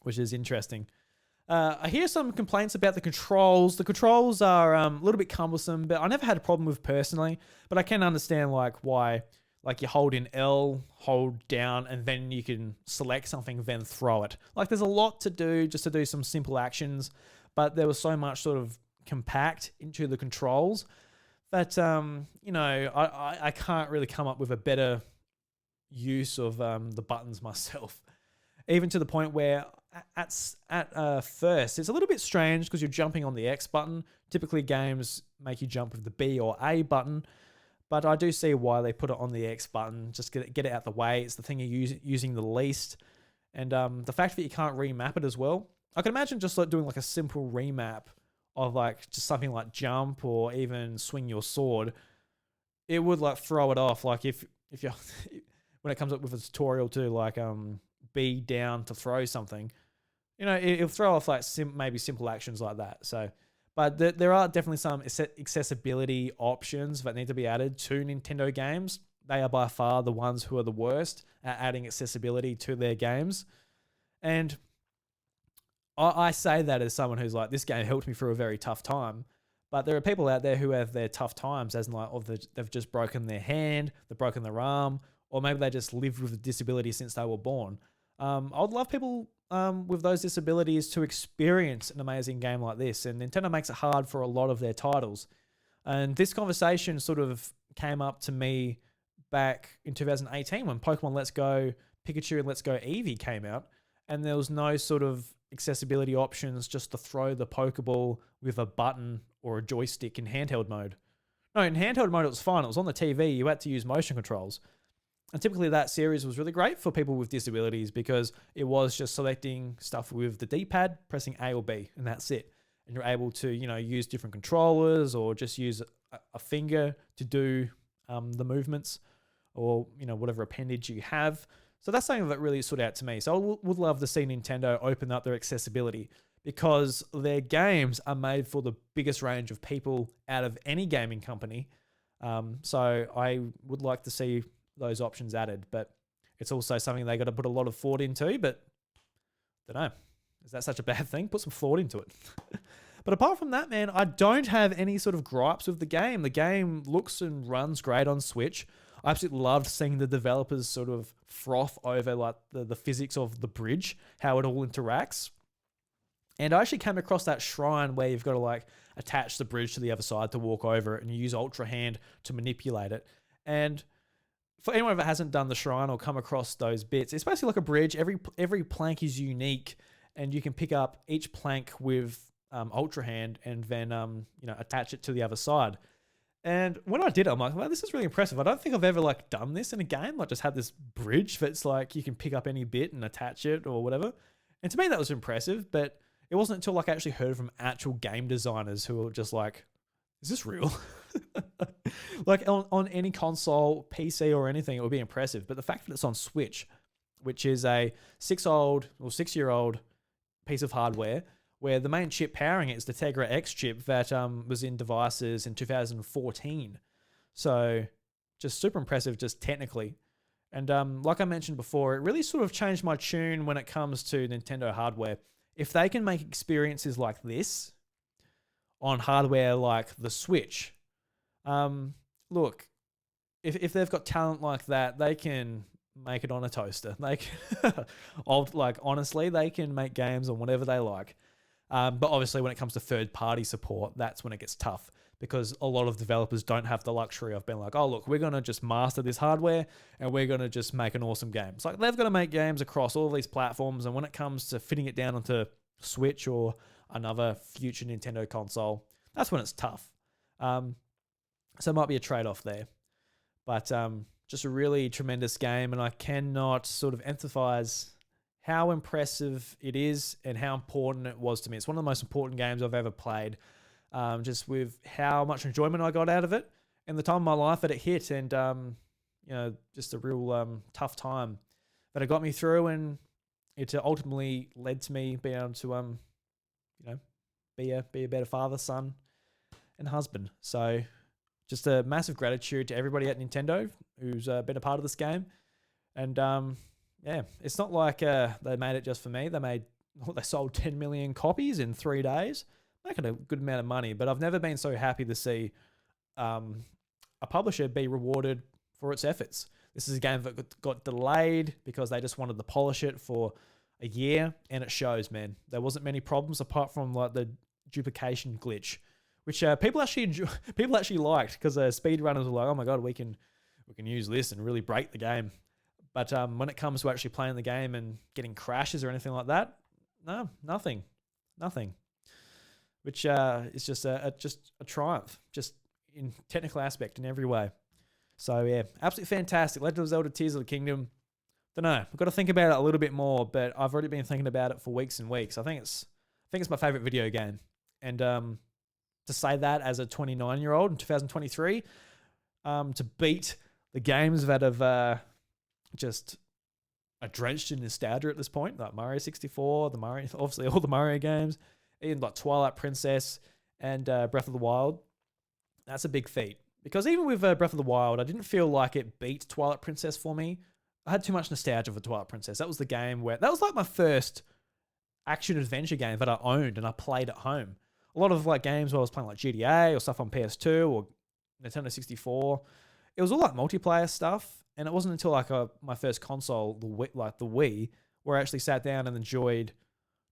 which is interesting. I hear some complaints about the controls. The controls are a little bit cumbersome, but I never had a problem with personally. But I can understand like why. Like you hold in L, hold down, and then you can select something, then throw it. Like there's a lot to do just to do some simple actions, but there was so much sort of compact into the controls that, I can't really come up with a better use of the buttons myself. Even to the point where at first, it's a little bit strange because you're jumping on the X button. Typically games make you jump with the B or A button. But I do see why they put it on the X button, just get it out the way. It's the thing you're using the least. And the fact that you can't remap it as well, I can imagine just like doing like a simple remap of like just something like jump or even swing your sword. It would like throw it off. Like if you when it comes up with a tutorial too, like B down to throw something, it'll throw off like maybe simple actions like that. So, but there are definitely some accessibility options that need to be added to Nintendo games. They are by far the ones who are the worst at adding accessibility to their games. And I say that as someone who's like, this game helped me through a very tough time. But there are people out there who have their tough times as in like, they've just broken their hand, they've broken their arm, or maybe they just lived with a disability since they were born. I would love people with those disabilities to experience an amazing game like this. And Nintendo makes it hard for a lot of their titles. And this conversation sort of came up to me back in 2018 when Pokemon Let's Go Pikachu and Let's Go Eevee came out. And there was no sort of accessibility options just to throw the Pokeball with a button or a joystick in handheld mode. No, in handheld mode it was fine. It was on the TV. You had to use motion controls. And typically that series was really great for people with disabilities because it was just selecting stuff with the D-pad, pressing A or B, and that's it. And you're able to, use different controllers or just use a finger to do the movements or, whatever appendage you have. So that's something that really stood out to me. So I would love to see Nintendo open up their accessibility because their games are made for the biggest range of people out of any gaming company. So I would like to see those options added, but it's also something they got to put a lot of thought into, but I don't know. Is that such a bad thing? Put some thought into it. But apart from that, man, I don't have any sort of gripes with the game. The game looks and runs great on Switch. I absolutely loved seeing the developers sort of froth over like the physics of the bridge, how it all interacts. And I actually came across that shrine where you've got to like attach the bridge to the other side to walk over it and you use Ultra Hand to manipulate it. And for anyone that hasn't done the shrine or come across those bits, it's basically like a bridge. Every plank is unique and you can pick up each plank with Ultra Hand and then attach it to the other side. And when I did it, I'm like, well, this is really impressive. I don't think I've ever like done this in a game. Like just had this bridge that's like you can pick up any bit and attach it or whatever. And to me, that was impressive. But it wasn't until like I actually heard from actual game designers who were just like, is this real? Like on any console, PC or anything, it would be impressive. But the fact that it's on Switch, which is a 6-year-old piece of hardware, where the main chip powering it is the Tegra X chip that was in devices in 2014. So just super impressive just technically. And like I mentioned before, it really sort of changed my tune when it comes to Nintendo hardware. If they can make experiences like this on hardware like the Switch, look, if they've got talent like that, they can make it on a toaster. Honestly, they can make games on whatever they like. But obviously when it comes to third-party support, that's when it gets tough because a lot of developers don't have the luxury of being like, oh, look, we're going to just master this hardware and we're going to just make an awesome game. It's like they've got to make games across all of these platforms, and when it comes to fitting it down onto Switch or another future Nintendo console, that's when it's tough. So it might be a trade-off there. But just a really tremendous game, and I cannot sort of emphasize how impressive it is and how important it was to me. It's one of the most important games I've ever played, just with how much enjoyment I got out of it and the time of my life that it hit, and just a real tough time that it got me through, and it ultimately led to me being able to be a better father, son, and husband. So just a massive gratitude to everybody at Nintendo who's been a part of this game. And yeah, it's not like they made it just for me. They sold 10 million copies in 3 days, making a good amount of money. But I've never been so happy to see a publisher be rewarded for its efforts. This is a game that got delayed because they just wanted to polish it for a year, and it shows, man. There wasn't many problems apart from like the duplication glitch, which people actually liked because speedrunners were like, "Oh my god, we can use this and really break the game." But when it comes to actually playing the game and getting crashes or anything like that, no, nothing, which is just a triumph, just in technical aspect in every way. So yeah, absolutely fantastic. Legend of Zelda: Tears of the Kingdom, don't know. I've got to think about it a little bit more, but I've already been thinking about it for weeks and weeks. I think it's my favorite video game, and to say that as a 29-year-old in 2023, to beat the games that have just are drenched in nostalgia at this point, like Mario 64, obviously all the Mario games, even like Twilight Princess and Breath of the Wild. That's a big feat. Because even with Breath of the Wild, I didn't feel like it beat Twilight Princess for me. I had too much nostalgia for Twilight Princess. That was the game that was like my first action adventure game that I owned and I played at home. A lot of like games where I was playing like GTA or stuff on PS2 or Nintendo 64, it was all like multiplayer stuff. And it wasn't until like my first console, the Wii, where I actually sat down and enjoyed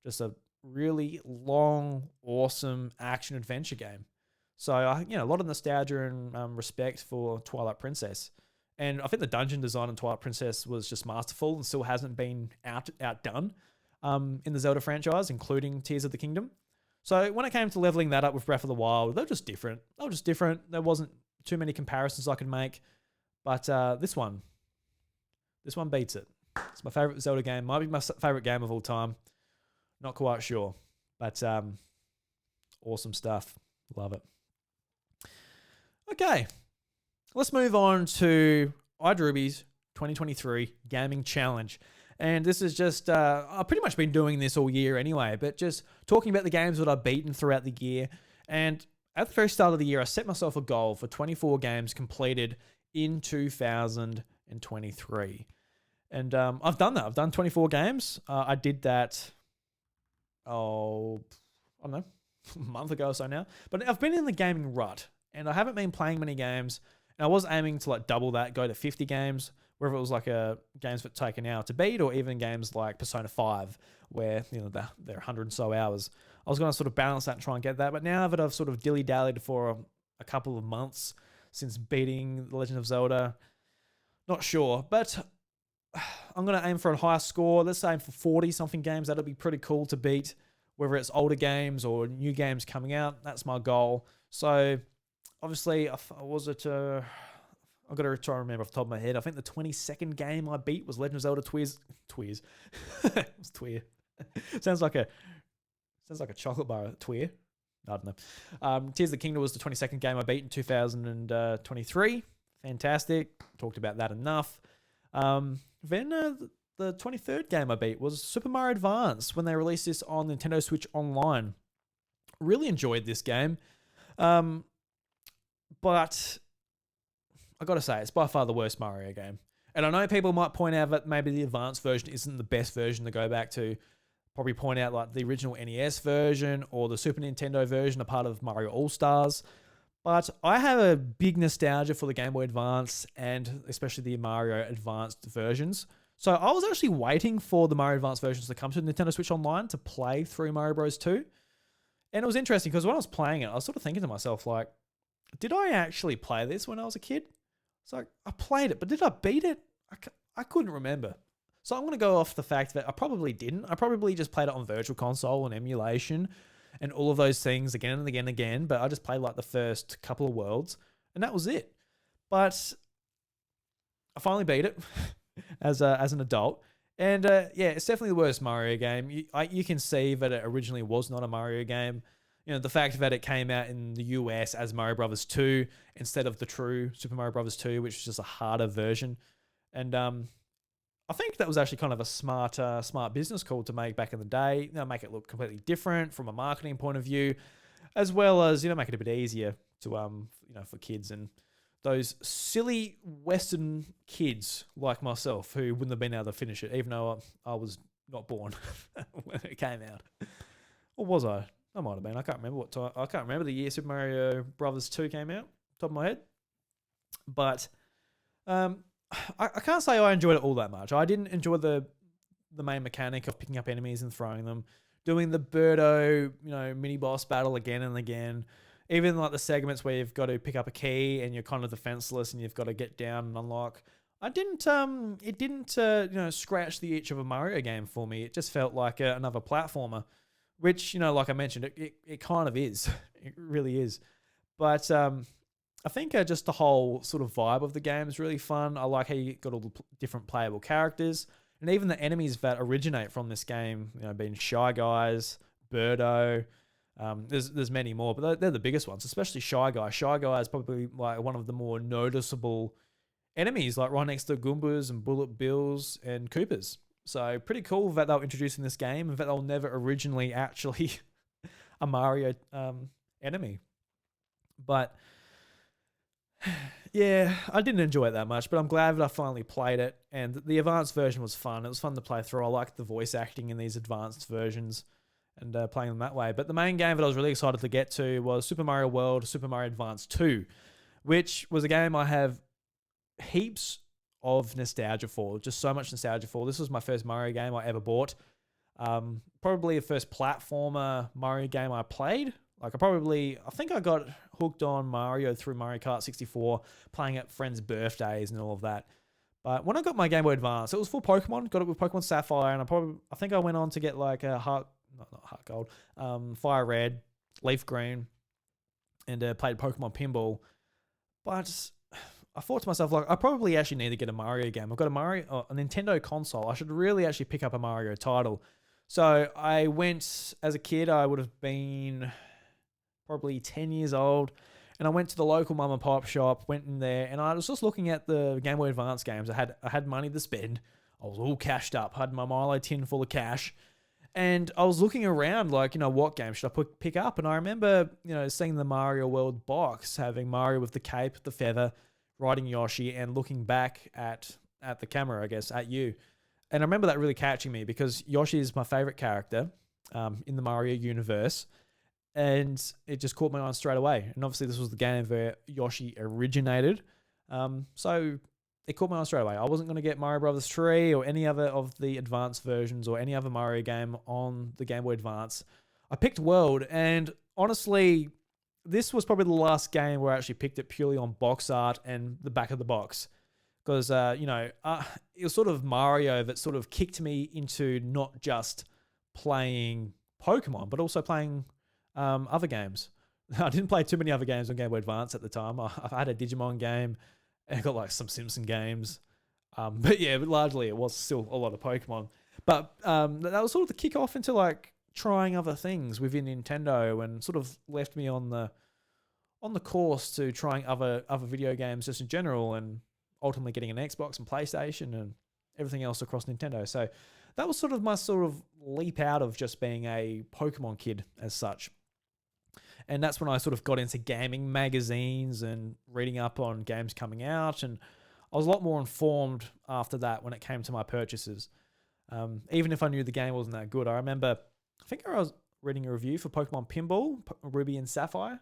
just a really long, awesome action adventure game. So a lot of nostalgia and respect for Twilight Princess. And I think the dungeon design in Twilight Princess was just masterful and still hasn't been outdone in the Zelda franchise, including Tears of the Kingdom. So when it came to leveling that up with Breath of the Wild, they were just different. There wasn't too many comparisons I could make. But this one beats it. It's my favorite Zelda game. Might be my favorite game of all time. Not quite sure. But awesome stuff. Love it. Okay. Let's move on to iDrewby's 2023 Gaming Challenge. And this is just, I've pretty much been doing this all year anyway, but just talking about the games that I've beaten throughout the year. And at the very start of the year, I set myself a goal for 24 games completed in 2023. And I've done that. I've done 24 games. I did that, I don't know, a month ago or so now. But I've been in the gaming rut, and I haven't been playing many games. And I was aiming to like double that, go to 50 games, whether it was like games that take an hour to beat, or even games like Persona 5, where they're 100 and so hours. I was going to sort of balance that and try and get that. But now that I've sort of dilly-dallied for a couple of months since beating The Legend of Zelda, not sure. But I'm going to aim for a higher score. Let's aim for 40-something games. That'll be pretty cool to beat, whether it's older games or new games coming out. That's my goal. So obviously, I've got to try and remember off the top of my head. I think the 22nd game I beat was Legend of Zelda Twiz. It was Twir. Sounds like a chocolate bar. Twir. I don't know. Tears of the Kingdom was the 22nd game I beat in 2023. Fantastic. Talked about that enough. Then the 23rd game I beat was Super Mario Advance when they released this on Nintendo Switch Online. Really enjoyed this game. But I got to say, it's by far the worst Mario game. And I know people might point out that maybe the advanced version isn't the best version to go back to. Probably point out like the original NES version or the Super Nintendo version, a part of Mario All-Stars. But I have a big nostalgia for the Game Boy Advance and especially the Mario Advanced versions. So I was actually waiting for the Mario Advance versions to come to Nintendo Switch Online to play through Mario Bros. 2. And it was interesting because when I was playing it, I was sort of thinking to myself, like, did I actually play this when I was a kid? It's like, I played it, but did I beat it? I couldn't remember. So I'm going to go off the fact that I probably didn't. I probably just played it on Virtual Console and emulation and all of those things again and again and again. But I just played like the first couple of worlds and that was it. But I finally beat it as an adult. And yeah, it's definitely the worst Mario game. You can see that it originally was not a Mario game. You know, the fact that it came out in the US as Mario Brothers 2 instead of the true Super Mario Brothers 2, which was just a harder version. And I think that was actually kind of a smart business call to make back in the day. Make it look completely different from a marketing point of view, as well as make it a bit easier to for kids and those silly Western kids like myself who wouldn't have been able to finish it, even though I was not born when it came out. Or was I? I might have been. I can't remember what time. I can't remember the year Super Mario Brothers 2 came out, top of my head. But I can't say I enjoyed it all that much. I didn't enjoy the main mechanic of picking up enemies and throwing them, doing the Birdo, mini boss battle again and again. Even like the segments where you've got to pick up a key and you're kind of defenseless and you've got to get down and unlock. It didn't scratch the itch of a Mario game for me. It just felt like another platformer, which, like I mentioned, it kind of is. It really is. But I think just the whole sort of vibe of the game is really fun. I like how you got all the different playable characters, and even the enemies that originate from this game, being Shy Guys, Birdo. There's many more, but they're the biggest ones, especially Shy Guy. Shy Guy is probably like one of the more noticeable enemies, like right next to Goombas and Bullet Bills and Koopas. So pretty cool that they'll introduce in this game, and that they'll never originally actually a Mario enemy. But yeah, I didn't enjoy it that much, but I'm glad that I finally played it. And the advanced version was fun. It was fun to play through. I liked the voice acting in these advanced versions and playing them that way. But the main game that I was really excited to get to was Super Mario World, Super Mario Advance 2, which was a game I have heaps of nostalgia for, just so much nostalgia for. This was my first Mario game I ever bought. Probably the first platformer Mario game I played. Like I think I got hooked on Mario through Mario Kart 64, playing at friends' birthdays and all of that. But when I got my Game Boy Advance, it was full Pokemon. Got it with Pokemon Sapphire, and I think I went on to get like a not Heart Gold, Fire Red, Leaf Green, and played Pokemon Pinball. But I thought to myself, like, I probably actually need to get a Mario game. I've got a Nintendo console. I should really actually pick up a Mario title. So I went, as a kid, I would have been probably 10 years old, and I went to the local mum and pop shop, went in there, and I was just looking at the Game Boy Advance games. I had money to spend. I was all cashed up, had my Milo tin full of cash, and I was looking around like, what game should I pick up? And I remember, seeing the Mario World box, having Mario with the cape, the feather, riding Yoshi, and looking back at the camera, I guess, at you. And I remember that really catching me because Yoshi is my favorite character in the Mario universe. And it just caught my eye straight away. And obviously this was the game where Yoshi originated. So it caught my eye straight away. I wasn't going to get Mario Brothers 3 or any other of the advanced versions or any other Mario game on the Game Boy Advance. I picked World, and honestly, this was probably the last game where I actually picked it purely on box art and the back of the box. Because, it was sort of Mario that sort of kicked me into not just playing Pokemon, but also playing other games. I didn't play too many other games on Game Boy Advance at the time. I had a Digimon game, and I got like some Simpson games. But largely it was still a lot of Pokemon. But that was sort of the kick off into like trying other things within Nintendo, and sort of left me on the course to trying other video games just in general, and ultimately getting an Xbox and PlayStation and everything else across Nintendo. So that was sort of my leap out of just being a Pokemon kid as such. And that's when I sort of got into gaming magazines and reading up on games coming out. And I was a lot more informed after that when it came to my purchases. Even if I knew the game wasn't that good. I remember, I think I was reading a review for Pokemon Pinball, Ruby and Sapphire.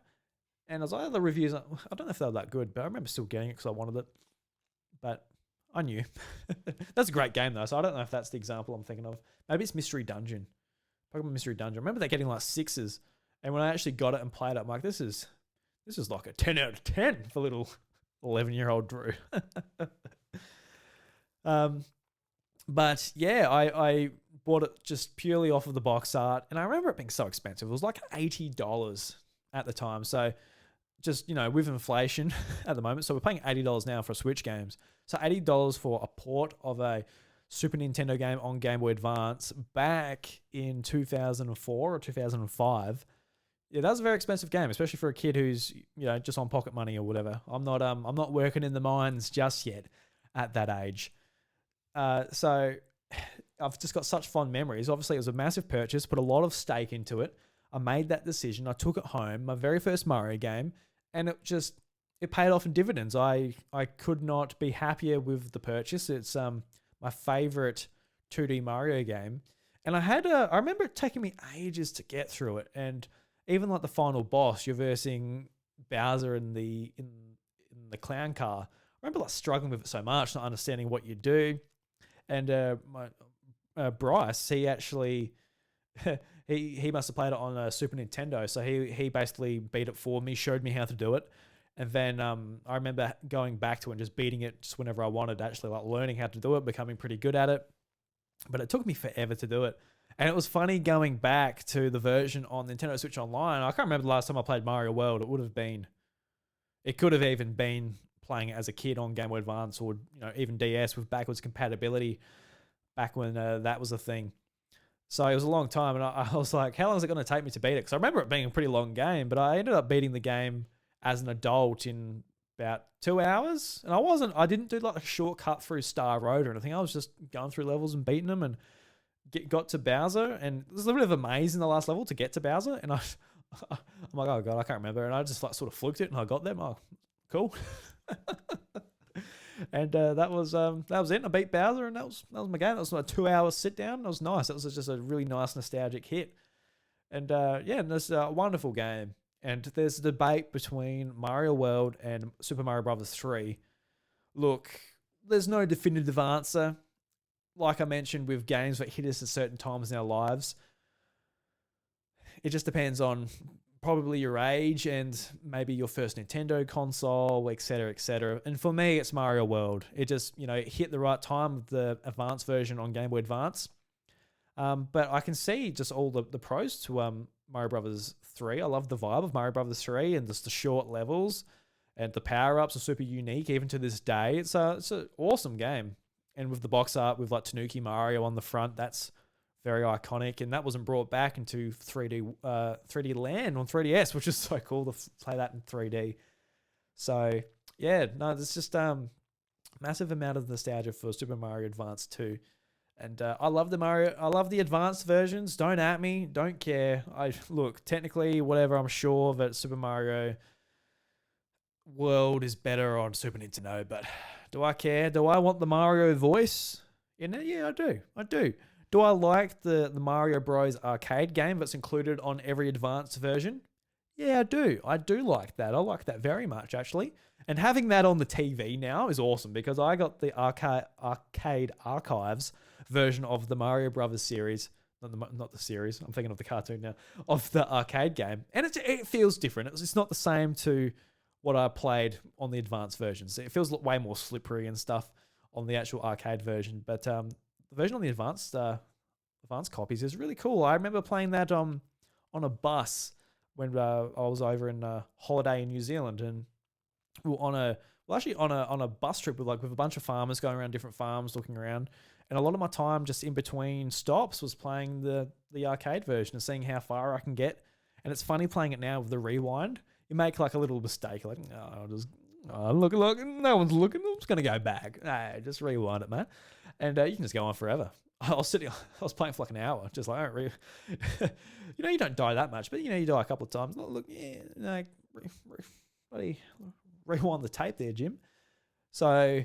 And I was like, the reviews, I don't know if they were that good, but I remember still getting it because I wanted it. But I knew. That's a great game though, so I don't know if that's the example I'm thinking of. Maybe it's Mystery Dungeon. Pokemon Mystery Dungeon. I remember that getting like 6s. And when I actually got it and played it, I'm like, this is like a 10 out of 10 for little 11-year-old Drew. But yeah, I bought it just purely off of the box art. And I remember it being so expensive. It was like $80 at the time. So just, with inflation at the moment. So we're paying $80 now for Switch games. So $80 for a port of a Super Nintendo game on Game Boy Advance back in 2004 or 2005. Yeah, that was a very expensive game, especially for a kid who's, just on pocket money or whatever. I'm not working in the mines just yet at that age. So I've just got such fond memories. Obviously, it was a massive purchase, put a lot of stake into it. I made that decision. I took it home, my very first Mario game, and it paid off in dividends. I could not be happier with the purchase. It's my favorite 2D Mario game. And I remember it taking me ages to get through it. And even like the final boss, you're versing Bowser in the clown car. I remember like struggling with it so much, not understanding what you do. And my Bryce, he actually he must have played it on a Super Nintendo, so he basically beat it for me, showed me how to do it. And then I remember going back to it and just beating it just whenever I wanted, actually like learning how to do it, becoming pretty good at it. But it took me forever to do it. And it was funny going back to the version on Nintendo Switch Online. I can't remember the last time I played Mario World. It It could have even been playing it as a kid on Game Boy Advance or even DS with backwards compatibility back when that was a thing. So it was a long time, and I was like, how long is it going to take me to beat it? Because I remember it being a pretty long game, but I ended up beating the game as an adult in about 2 hours. And I didn't do like a shortcut through Star Road or anything. I was just going through levels and beating them and got to Bowser. And there's a little bit of a maze in the last level to get to Bowser. And I'm like, oh God, I can't remember. And I just like sort of fluked it and I got them. Oh, cool. And that was it. I beat Bowser, and that was my game. That was a 2 hour sit down. That was nice. That was just a really nice nostalgic hit. And and it's a wonderful game. And there's a debate between Mario World and Super Mario Brothers 3. Look, there's no definitive answer. Like I mentioned with games that hit us at certain times in our lives, it just depends on probably your age and maybe your first Nintendo console, etc., etc. And for me, it's Mario World. It just, it hit the right time with the advanced version on Game Boy Advance. But I can see just all the pros to Mario Brothers 3. I love the vibe of Mario Brothers 3 and just the short levels, and the power-ups are super unique even to this day. It's an awesome game. And with the box art with like Tanuki Mario on the front, that's very iconic, and that wasn't brought back into 3D Land on 3DS, which is so cool to play that in 3D. So yeah, no, there's just massive amount of nostalgia for Super Mario Advance 2, and I love the advanced versions. Don't at me, don't care. Look, technically, whatever. I'm sure that Super Mario World is better on Super Nintendo, but do I care? Do I want the Mario voice in it? Yeah, I do. Do I like the Mario Bros. Arcade game that's included on every advanced version? Yeah, I do. I do like that. I like that very much, actually. And having that on the TV now is awesome, because I got the arcade archives version of the Mario Brothers series. Not the series. I'm thinking of the cartoon now. Of the arcade game. And it feels different. It's not the same to what I played on the advanced versions. It feels way more slippery and stuff on the actual arcade version. But the version on the advanced copies is really cool. I remember playing that on a bus when I was over in holiday in New Zealand, and we were on a bus trip with a bunch of farmers going around different farms looking around, and a lot of my time just in between stops was playing the arcade version and seeing how far I can get. And it's funny playing it now with the rewind. You make like a little mistake, like, look, no one's looking. I'm just gonna go back. Nah, just rewind it, man, and you can just go on forever. I was playing for like an hour, just like, you don't die that much, but you die a couple of times. Look, yeah, buddy, rewind the tape there, Jim. So,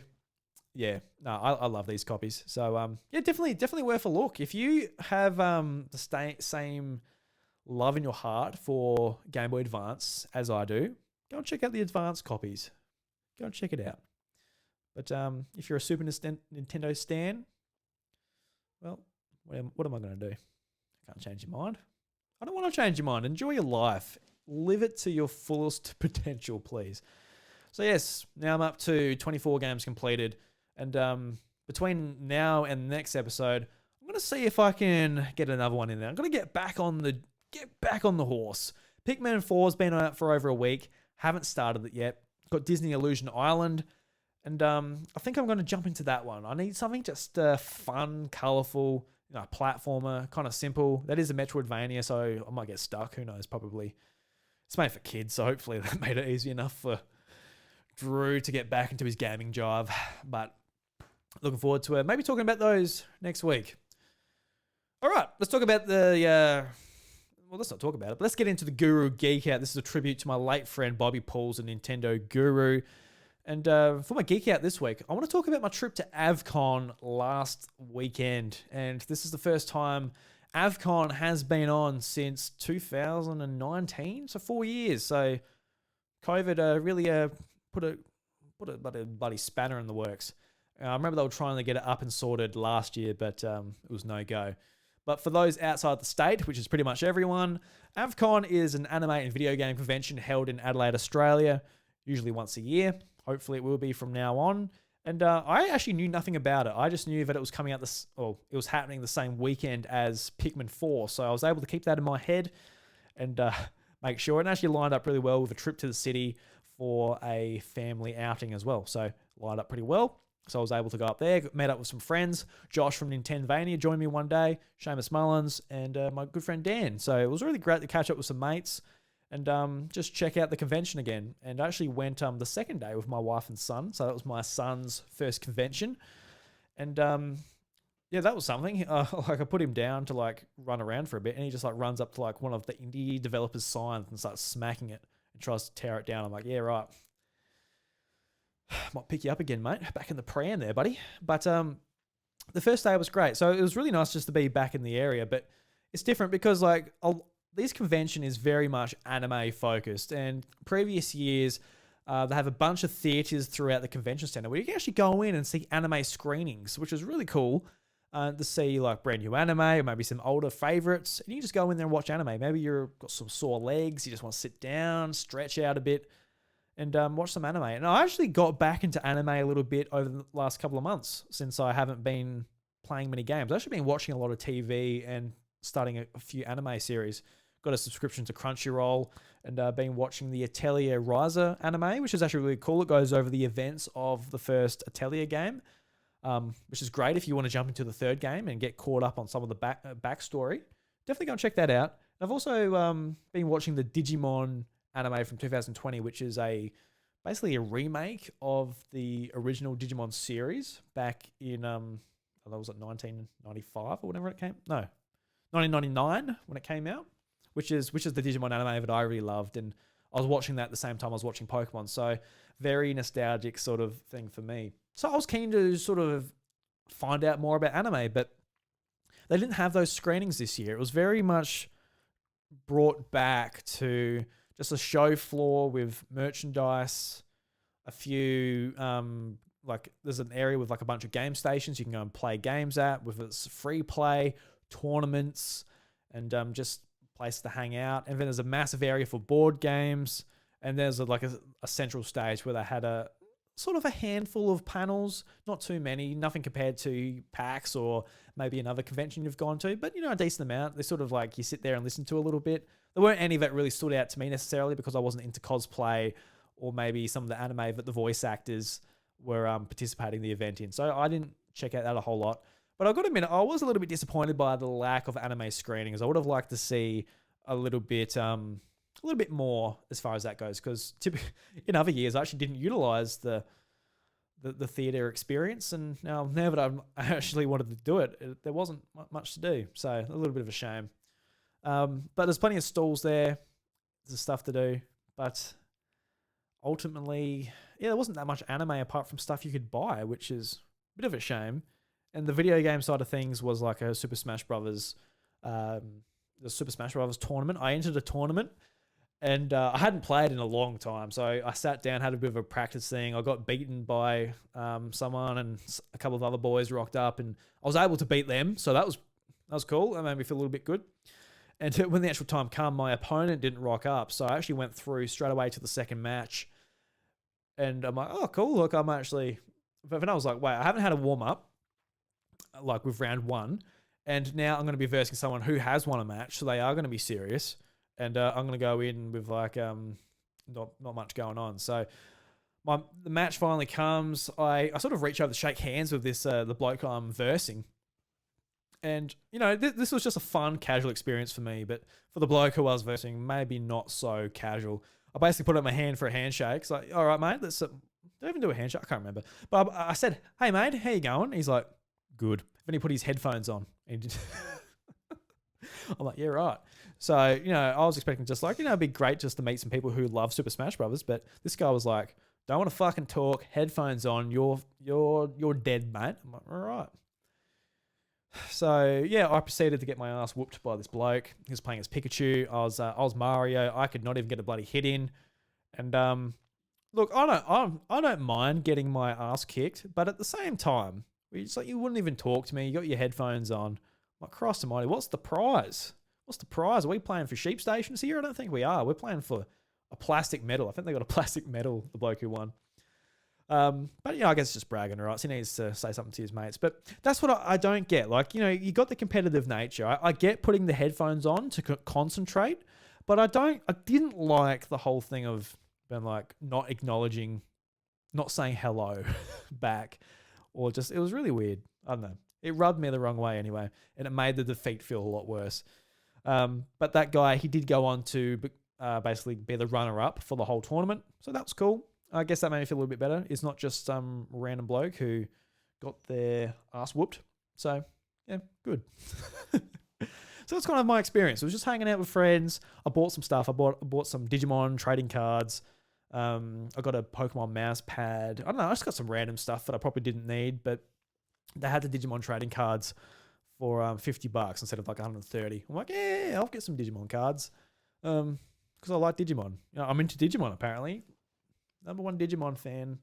yeah, no, I love these copies. So, yeah, definitely worth a look. If you have the same love in your heart for Game Boy Advance as I do, go and check out the advanced copies. Go and check it out. But if you're a Super Nintendo stan, well, what am I going to do? I can't change your mind. I don't want to change your mind. Enjoy your life. Live it to your fullest potential, please. So yes, now I'm up to 24 games completed. And between now and the next episode, I'm going to see if I can get another one in there. I'm going to get back on the horse. Pikmin 4's been out for over a week. Haven't started it yet. Got Disney Illusion Island. And I think I'm going to jump into that one. I need something just fun, colourful, platformer, kind of simple. That is a Metroidvania, so I might get stuck. Who knows? Probably. It's made for kids, so hopefully that made it easy enough for Drew to get back into his gaming jive. But looking forward to it. Maybe talking about those next week. All right, let's talk about let's not talk about it, but let's get into the Guru Geek Out. This is a tribute to my late friend Bobby Pauls, a Nintendo guru. And for my Geek Out this week, I want to talk about my trip to AvCon last weekend. And this is the first time AvCon has been on since 2019, so 4 years. So COVID really put a bloody spanner in the works. I remember they were trying to get it up and sorted last year, but it was no go. But for those outside the state, which is pretty much everyone, AvCon is an anime and video game convention held in Adelaide, Australia, usually once a year. Hopefully it will be from now on. And I actually knew nothing about it. I just knew that it was coming out it was happening the same weekend as Pikmin 4. So I was able to keep that in my head and make sure. It actually lined up really well with a trip to the city for a family outing as well. So lined up pretty well. So I was able to go up there, met up with some friends. Josh from Nintendvania joined me one day, Seamus Mullins, and my good friend Dan. So it was really great to catch up with some mates and just check out the convention again. And I actually went the second day with my wife and son. So that was my son's first convention. And yeah, that was something. Like I put him down to like run around for a bit, and he just like runs up to like one of the indie developers' signs and starts smacking it and tries to tear it down. I'm like, yeah, right. Might pick you up again, mate. Back in the pram there, buddy. But the first day was great. So it was really nice just to be back in the area. But it's different because like this convention is very much anime focused. And previous years, they have a bunch of theaters throughout the convention center where you can actually go in and see anime screenings, which is really cool to see like brand new anime or maybe some older favorites. And you can just go in there and watch anime. Maybe you've got some sore legs. You just want to sit down, stretch out a bit, and watch some anime. And I actually got back into anime a little bit over the last couple of months since I haven't been playing many games. I've actually been watching a lot of TV and starting a few anime series. Got a subscription to Crunchyroll and been watching the Atelier Riser anime, which is actually really cool. It goes over the events of the first Atelier game, which is great if you want to jump into the third game and get caught up on some of the backstory. Definitely go and check that out. I've also been watching the Digimon anime from 2020, which is basically a remake of the original Digimon series back in that was 1995 or whenever it came. No, 1999 when it came out, which is the Digimon anime that I really loved, and I was watching that at the same time I was watching Pokemon. So very nostalgic sort of thing for me. So I was keen to sort of find out more about anime, but they didn't have those screenings this year. It was very much brought back to just a show floor with merchandise, a few, like there's an area with like a bunch of game stations you can go and play games at, with its free play, tournaments, and just place to hang out. And then there's a massive area for board games, and there's like a central stage where they had a sort of a handful of panels, not too many, nothing compared to PAX or maybe another convention you've gone to, but a decent amount. They sort of like you sit there and listen to a little bit. There weren't any that really stood out to me necessarily because I wasn't into cosplay or maybe some of the anime that the voice actors were participating in the event in. So I didn't check out that a whole lot. But I've got to admit, I was a little bit disappointed by the lack of anime screenings. I would have liked to see a little bit more as far as that goes, because in other years I actually didn't utilize the theater experience, and now that I actually wanted to do it, there wasn't much to do. So a little bit of a shame. But there's plenty of stalls there. There's stuff to do. But ultimately, yeah, there wasn't that much anime apart from stuff you could buy, which is a bit of a shame. And the video game side of things was like a Super Smash Brothers, the Super Smash Brothers tournament. I entered a tournament, and I hadn't played in a long time. So I sat down, had a bit of a practice thing. I got beaten by someone, and a couple of other boys rocked up, and I was able to beat them. So that was cool. That made me feel a little bit good. And when the actual time came, my opponent didn't rock up. So I actually went through straight away to the second match. And I'm like, oh, cool. Look, I'm actually... But then I was like, wait, I haven't had a warm-up, like with round one. And now I'm going to be versing someone who has won a match. So they are going to be serious. And I'm going to go in with like not much going on. So the match finally comes. I sort of reach over to shake hands with this the bloke I'm versing. And, this was just a fun, casual experience for me. But for the bloke who I was versing, maybe not so casual. I basically put up my hand for a handshake. It's like, all right, mate, did I even do a handshake? I can't remember. But I said, hey, mate, how you going? He's like, good. Then he put his headphones on. And he did. I'm like, yeah, right. So, I was expecting just like, it'd be great just to meet some people who love Super Smash Brothers. But this guy was like, don't want to fucking talk, headphones on, you're dead, mate. I'm like, all right. So yeah, I proceeded to get my ass whooped by this bloke. He was playing as Pikachu. I was Mario. I could not even get a bloody hit in. And look, I don't mind getting my ass kicked, but at the same time, it's like you wouldn't even talk to me. You got your headphones on. I'm like, Christ almighty, what's the prize? What's the prize? Are we playing for sheep stations here? I don't think we are. We're playing for a plastic medal. I think they got a plastic medal, the bloke who won. But, I guess it's just bragging, right? So he needs to say something to his mates. But that's what I don't get. Like, you got the competitive nature. I get putting the headphones on to concentrate, but I didn't like the whole thing of been like not acknowledging, not saying hello back, or just, it was really weird. I don't know. It rubbed me the wrong way anyway, and it made the defeat feel a lot worse. But that guy, he did go on to basically be the runner-up for the whole tournament, so that was cool. I guess that made me feel a little bit better. It's not just some random bloke who got their ass whooped. So, yeah, good. So that's kind of my experience. It was just hanging out with friends. I bought some stuff. I bought some Digimon trading cards. I got a Pokemon mouse pad. I don't know. I just got some random stuff that I probably didn't need, but they had the Digimon trading cards for $50 instead of like 130. I'm like, yeah, I'll get some Digimon cards because I like Digimon. I'm into Digimon apparently. Number one Digimon fan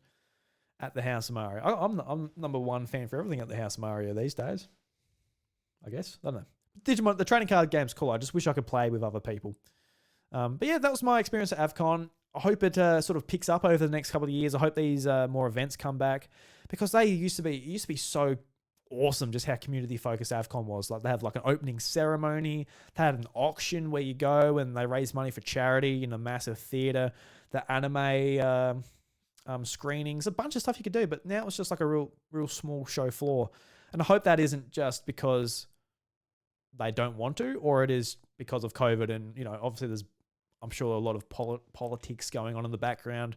at the House of Mario. I'm number one fan for everything at the House of Mario these days. I guess. I don't know. Digimon, the trading card game's cool. I just wish I could play with other people. But yeah, that was my experience at AvCon. I hope it sort of picks up over the next couple of years. I hope these more events come back because it used to be so awesome just how community focused AvCon was. Like they have like an opening ceremony. They had an auction where you go and they raise money for charity in a massive theater. The anime screenings, a bunch of stuff you could do. But now it's just like a real small show floor. And I hope that isn't just because they don't want to, or it is because of COVID. And, obviously there's, I'm sure, a lot of politics going on in the background,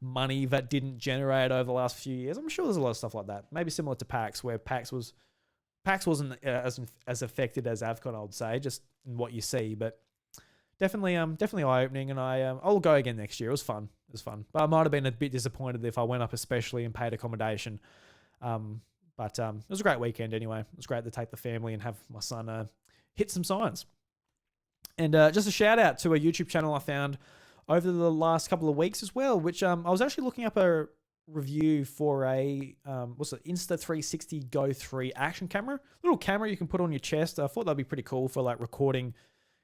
money that didn't generate over the last few years. I'm sure there's a lot of stuff like that. Maybe similar to PAX, where PAX wasn't as affected as AvCon, I would say, just in what you see. But definitely eye-opening, and I'll go again next year. It was fun. But I might have been a bit disappointed if I went up, especially and paid accommodation. But it was a great weekend anyway. It was great to take the family and have my son hit some signs. And just a shout out to a YouTube channel I found over the last couple of weeks as well, which I was actually looking up a review for a Insta360 Go 3 action camera. Little camera you can put on your chest. I thought that'd be pretty cool for like recording,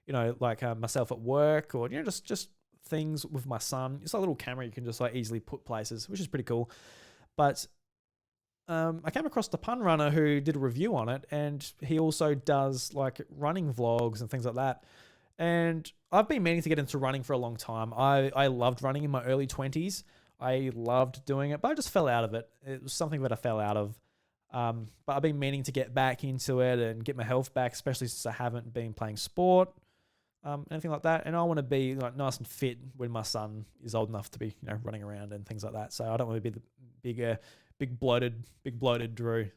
like myself at work, or just things with my son. It's like a little camera you can just like easily put places, which is pretty cool. But I came across the Pun Runner who did a review on it, and he also does like running vlogs and things like that. And I've been meaning to get into running for a long time. I loved running in my early 20s. I loved doing it, but I just fell out of it. It was something that I fell out of. But I've been meaning to get back into it and get my health back, especially since I haven't been playing sport, anything like that. And I want to be like nice and fit when my son is old enough to be, running around and things like that. So I don't want to be the big bloated Drew.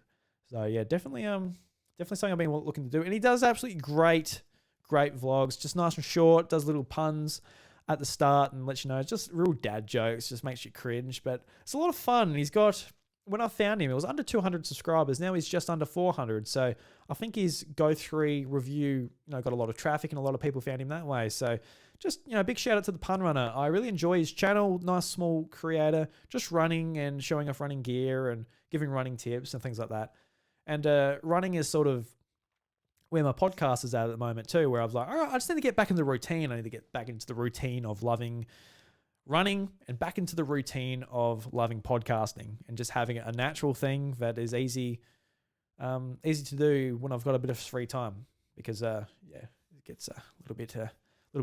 So yeah, definitely something I've been looking to do. And he does absolutely great vlogs, just nice and short, does little puns at the start and lets you know, it's just real dad jokes, just makes you cringe, but it's a lot of fun. And he's got, when I found him, it was under 200 subscribers. Now he's just under 400. So I think his Go 3 review, got a lot of traffic and a lot of people found him that way. So just, big shout out to the Pun Runner. I really enjoy his channel. Nice small creator, just running and showing off running gear and giving running tips and things like that. And running is sort of where my podcast is at the moment too, where I was like, all right, I just need to get back into the routine. I need to get back into the routine of loving running and back into the routine of loving podcasting and just having a natural thing that is easy to do when I've got a bit of free time, because it gets a little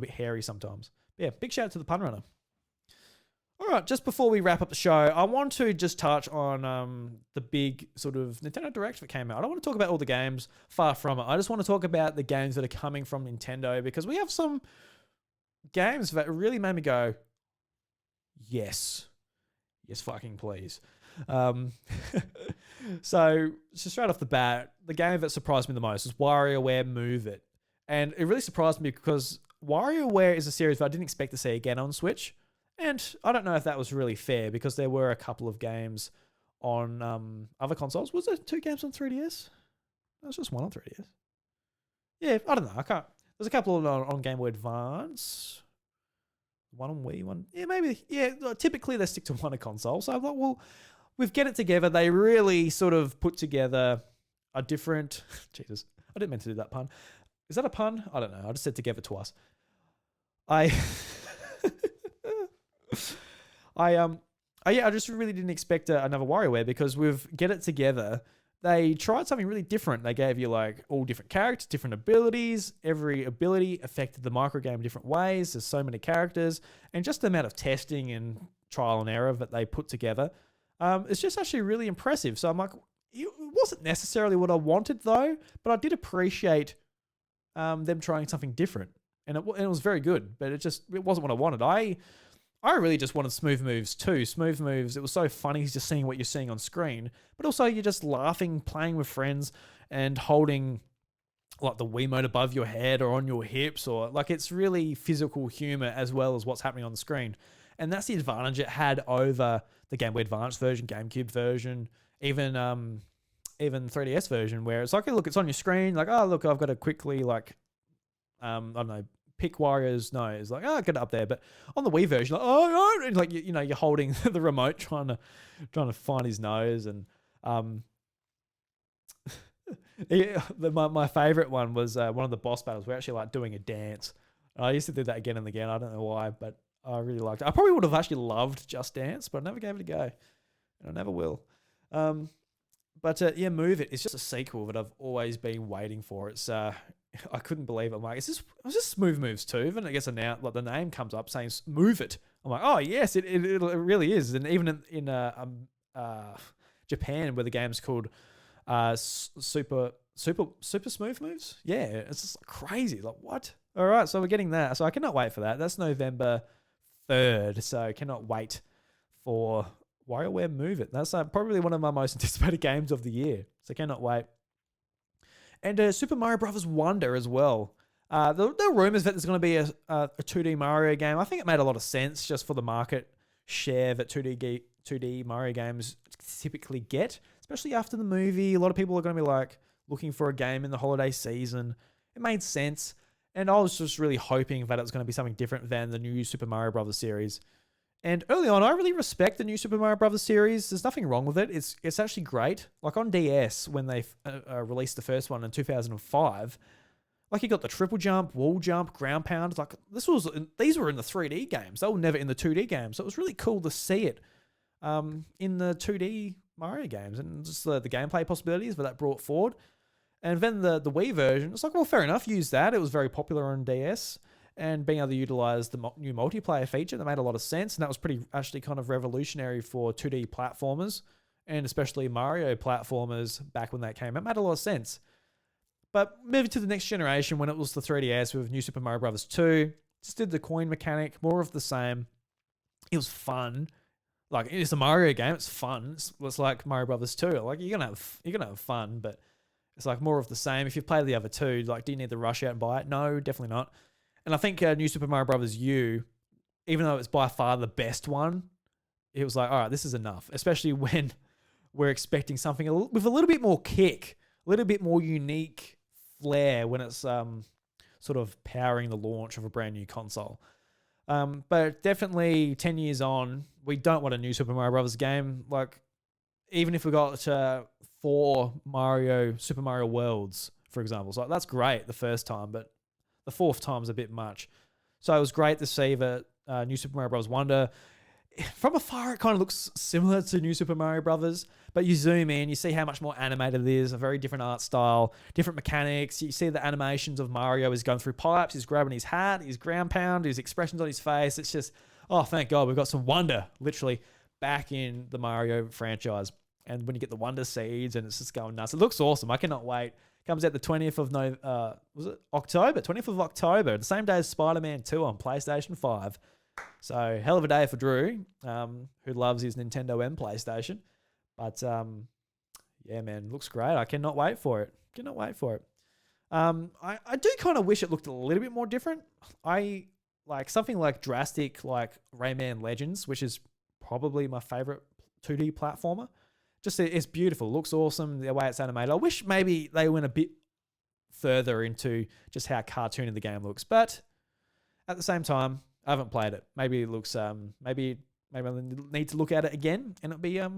bit hairy sometimes. But yeah, big shout out to the Pun Runner. All right, just before we wrap up the show, I want to just touch on the big sort of Nintendo Direct that came out. I don't want to talk about all the games, far from it. I just want to talk about the games that are coming from Nintendo, because we have some games that really made me go, yes fucking please. So straight off the bat, the game that surprised me the most was WarioWare Move It. And it really surprised me because WarioWare is a series that I didn't expect to see again on Switch. And I don't know if that was really fair, because there were a couple of games on other consoles. Was there 2 games on 3DS? There was just one on 3DS. Yeah, I don't know. I can't. There's a couple on Game Boy Advance. One on Wii, one. Yeah, maybe. Yeah, typically they stick to one a console. So I thought, well, with Get It Together, they really sort of put together a different... Jesus, I didn't mean to do that pun. Is that a pun? I don't know. I just said together twice. I just really didn't expect another WarioWare, because with Get It Together, they tried something really different. They gave you like all different characters, different abilities. Every ability affected the micro game in different ways. There's so many characters, and just the amount of testing and trial and error that they put together, it's just actually really impressive. So I'm like, it wasn't necessarily what I wanted though, but I did appreciate them trying something different, and it was very good. But it wasn't what I wanted. I really just wanted smooth moves too. Smooth moves, it was so funny just seeing what you're seeing on screen, but also you're just laughing, playing with friends, and holding like the Wiimote above your head or on your hips, or like it's really physical humor as well as what's happening on the screen. And that's the advantage it had over the Game Boy Advance version, GameCube version, even 3DS version, where it's like, look, it's on your screen, like, oh, look, I've got to quickly like, I don't know, pick Wario's nose, like, oh, get it up there. But on the Wii version, like, oh, and like you know, you're holding the remote trying to find his nose. And my favorite one was one of the boss battles. We're actually like doing a dance. I used to do that again and again. I don't know why, but I really liked it. I probably would have actually loved Just Dance, but I never gave it a go, and I never will. But yeah, Move It. It's just a sequel that I've always been waiting for. It's I couldn't believe it. I'm like, is this Smooth Moves 2? And I guess now like the name comes up saying Move It. I'm like, oh yes, it really is. And even in Japan, where the game's called Super Smooth Moves, yeah, it's just crazy. Like, what? All right, so we're getting that. So I cannot wait for that. That's November 3rd. So I cannot wait for WarioWare Move It. That's probably one of my most anticipated games of the year. So I cannot wait. And Super Mario Brothers Wonder as well. There are rumors that there's going to be a 2D Mario game. I think it made a lot of sense just for the market share that 2D Mario games typically get, especially after the movie. A lot of people are going to be like looking for a game in the holiday season. It made sense. And I was just really hoping that it was going to be something different than the new Super Mario Brothers series. And early on, I really respect the new Super Mario Brothers series. There's nothing wrong with it. It's actually great. Like on DS, when they released the first one in 2005, like you got the triple jump, wall jump, ground pound. Like these were in the 3D games. They were never in the 2D games. So it was really cool to see it in the 2D Mario games, and just the gameplay possibilities that brought forward. And then the Wii version, it's like, well, fair enough, use that. It was very popular on DS. And being able to utilize the new multiplayer feature, that made a lot of sense. And that was pretty actually kind of revolutionary for 2D platformers, and especially Mario platformers back when that came. It made a lot of sense. But moving to the next generation, when it was the 3DS with New Super Mario Bros. 2, just did the coin mechanic, more of the same. It was fun. Like, it's a Mario game. It's fun. It's like Mario Bros. 2. Like, you're gonna have fun, but it's like more of the same. If you've played the other two, like, do you need to rush out and buy it? No, definitely not. And I think New Super Mario Bros. U, even though it's by far the best one, it was like, all right, this is enough. Especially when we're expecting something with a little bit more kick, a little bit more unique flair when it's sort of powering the launch of a brand new console. But definitely 10 years on, we don't want a new Super Mario Bros. Game. Like, even if we got 4 Super Mario Worlds, for example. So that's great the first time, but the 4th time's a bit much. So it was great to see that New Super Mario Bros. Wonder, from afar, it kind of looks similar to New Super Mario Brothers, but you zoom in, you see how much more animated it is, a very different art style, different mechanics. You see the animations of Mario. He's going through pipes, he's grabbing his hat, his ground pound, his expressions on his face. It's just, oh, thank God, we've got some wonder, literally, back in the Mario franchise. And when you get the Wonder Seeds, and it's just going nuts. It looks awesome. I cannot wait. Comes out the 20th of October? 20th of October, the same day as Spider-Man 2 on PlayStation 5. So, hell of a day for Drew, who loves his Nintendo and PlayStation. But, yeah, man, looks great. I cannot wait for it. I do kind of wish it looked a little bit more different. I like something like drastic, like Rayman Legends, which is probably my favorite 2D platformer. Just, it's beautiful. Looks awesome, the way it's animated. I wish maybe they went a bit further into just how cartoony the game looks. But at the same time, I haven't played it. Maybe it looks, maybe I need to look at it again, and it'll be a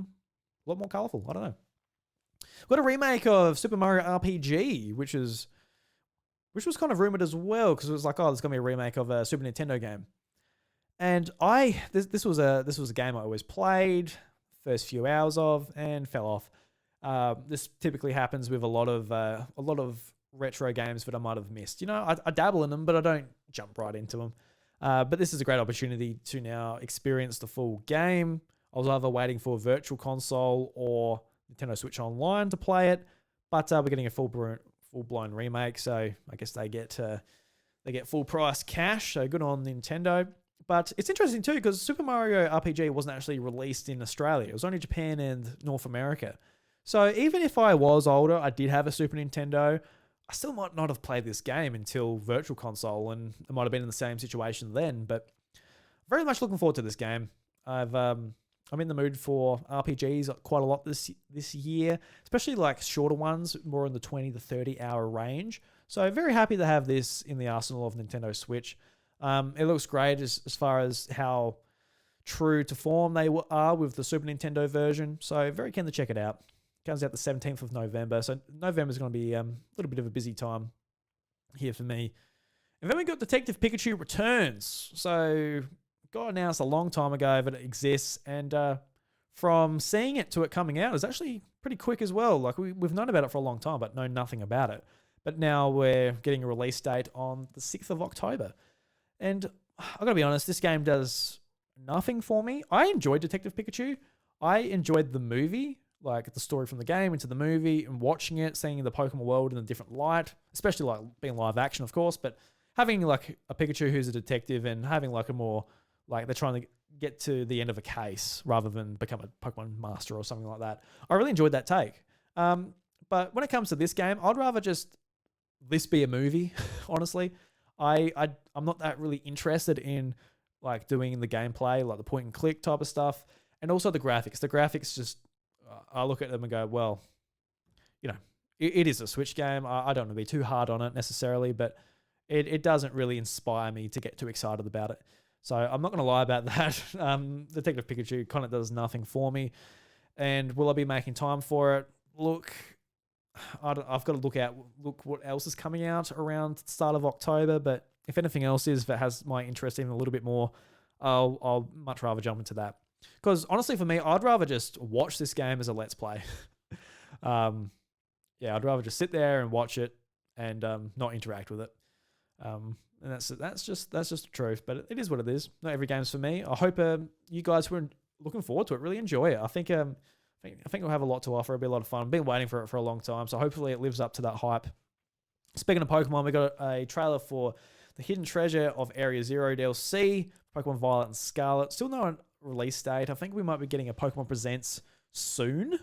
lot more colourful. I don't know. We've got a remake of Super Mario RPG, which was kind of rumoured as well, because it was like, oh, there's going to be a remake of a Super Nintendo game. And this was a game I always played, first few hours of, and fell off. This typically happens with a lot of retro games that I might have missed. I dabble in them, but I don't jump right into them. But this is a great opportunity to now experience the full game. I was either waiting for a virtual console or Nintendo Switch Online to play it, but we're getting a full-blown remake, so I guess they get full price cash, so good on Nintendo. But it's interesting too, because Super Mario RPG wasn't actually released in Australia. It was only Japan and North America. So even if I was older, I did have a Super Nintendo, I still might not have played this game until Virtual Console, and I might have been in the same situation then. But very much looking forward to this game. I'm in the mood for RPGs quite a lot this year, especially like shorter ones, more in the 20 to 30 hour range. So very happy to have this in the arsenal of Nintendo Switch. It looks great as far as how true to form they are with the Super Nintendo version. So very keen to check it out. Comes out the 17th of November. So November is going to be a little bit of a busy time here for me. And then we got Detective Pikachu Returns. So got announced a long time ago that it exists, and from seeing it to it coming out is actually pretty quick as well. Like we've known about it for a long time, but know nothing about it. But now we're getting a release date on the 6th of October. And I've got to be honest, this game does nothing for me. I enjoyed Detective Pikachu. I enjoyed the movie, like the story from the game into the movie, and watching it, seeing the Pokemon world in a different light, especially like being live action, of course, but having like a Pikachu who's a detective and having like a more, like they're trying to get to the end of a case rather than become a Pokemon master or something like that. I really enjoyed that take. But when it comes to this game, I'd rather just this be a movie, honestly. I'm not that really interested in like doing the gameplay, like the point and click type of stuff. And also the graphics. The graphics just, I look at them and go, well, it is a Switch game. I don't want to be too hard on it necessarily, but it doesn't really inspire me to get too excited about it. So I'm not going to lie about that. Detective Pikachu kind of does nothing for me. And will I be making time for it? Look, I've got to look what else is coming out around the start of October. But if anything else is that has my interest even a little bit more, I'll much rather jump into that. Because honestly, for me, I'd rather just watch this game as a Let's Play. I'd rather just sit there and watch it and not interact with it. And that's just the truth, but it is what it is. Not every game's for me. I hope you guys who are looking forward to it really enjoy it. I think we'll have a lot to offer. It'll be a lot of fun. I've been waiting for it for a long time, so hopefully it lives up to that hype. Speaking of Pokemon, we got a trailer for the Hidden Treasure of Area Zero DLC, Pokemon Violet and Scarlet. Still no release date. I think we might be getting a Pokemon Presents soon.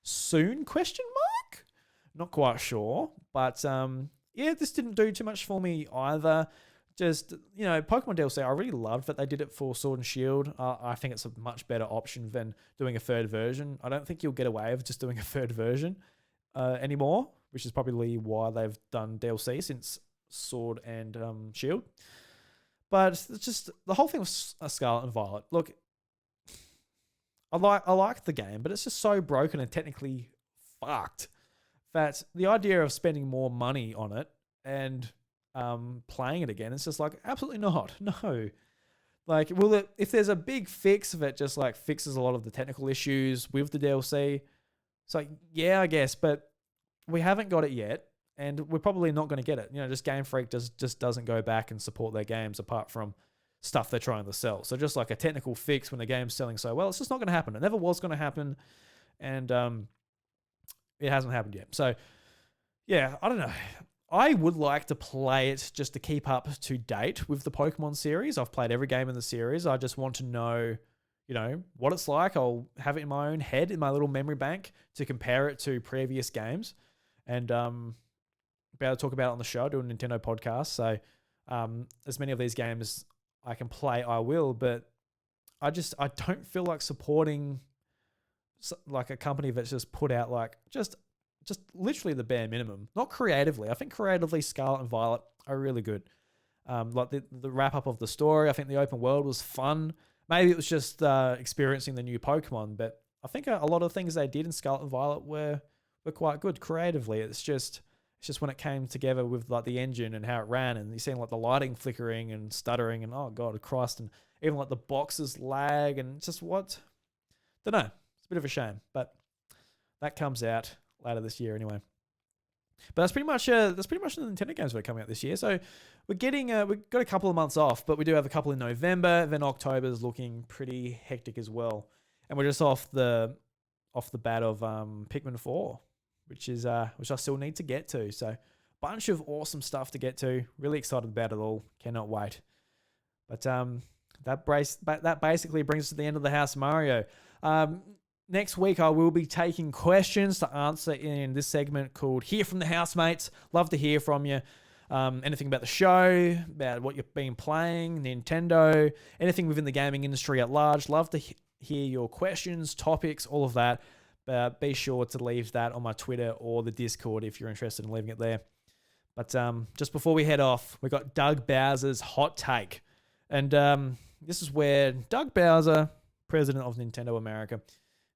Soon? Question mark? Not quite sure, but this didn't do too much for me either. Just, Pokemon DLC, I really loved that they did it for Sword and Shield. I think it's a much better option than doing a third version. I don't think you'll get away with just doing a third version anymore, which is probably why they've done DLC since Sword and Shield. But it's just the whole thing with Scarlet and Violet. Look, I like the game, but it's just so broken and technically fucked that the idea of spending more money on it and playing it again, it's just like, absolutely not. No. Like, if there's a big fix that just like fixes a lot of the technical issues with the DLC, it's like, yeah, I guess, but we haven't got it yet, and we're probably not going to get it. Just Game Freak just doesn't go back and support their games apart from stuff they're trying to sell. So just like a technical fix when the game's selling so well, it's just not going to happen. It never was going to happen, and it hasn't happened yet. So yeah, I don't know. I would like to play it just to keep up to date with the Pokemon series. I've played every game in the series. I just want to know, what it's like. I'll have it in my own head, in my little memory bank, to compare it to previous games, and be able to talk about it on the show, do a Nintendo podcast. So as many of these games I can play, I will, but I don't feel like supporting like a company that's just put out like just literally the bare minimum. Not creatively. I think creatively Scarlet and Violet are really good. Like the wrap up of the story, I think the open world was fun. Maybe it was just experiencing the new Pokemon, but I think a lot of things they did in Scarlet and Violet were quite good creatively. It's just when it came together with like the engine and how it ran, and you seeing like the lighting flickering and stuttering, and oh god, Christ, and even like the boxes lag, and just don't know. It's a bit of a shame, but That comes out later this year anyway. But that's pretty much the Nintendo games that are coming out this year. So we're getting we've got a couple of months off, but we do have a couple in November. Then October's looking pretty hectic as well, and we're just off the bat of Pikmin 4, which I still need to get to. So bunch of awesome stuff to get to. Really excited about it all. Cannot wait. But that basically brings us to the end of the House of Mario. Next week, I will be taking questions to answer in this segment called Hear from the Housemates. Love to hear from you. Anything about the show, about what you've been playing, Nintendo, anything within the gaming industry at large. Love to hear your questions, topics, all of that. Be sure to leave that on my Twitter or the Discord if you're interested in leaving it there. But just before we head off, we got Doug Bowser's Hot Take. And this is where Doug Bowser, president of Nintendo America,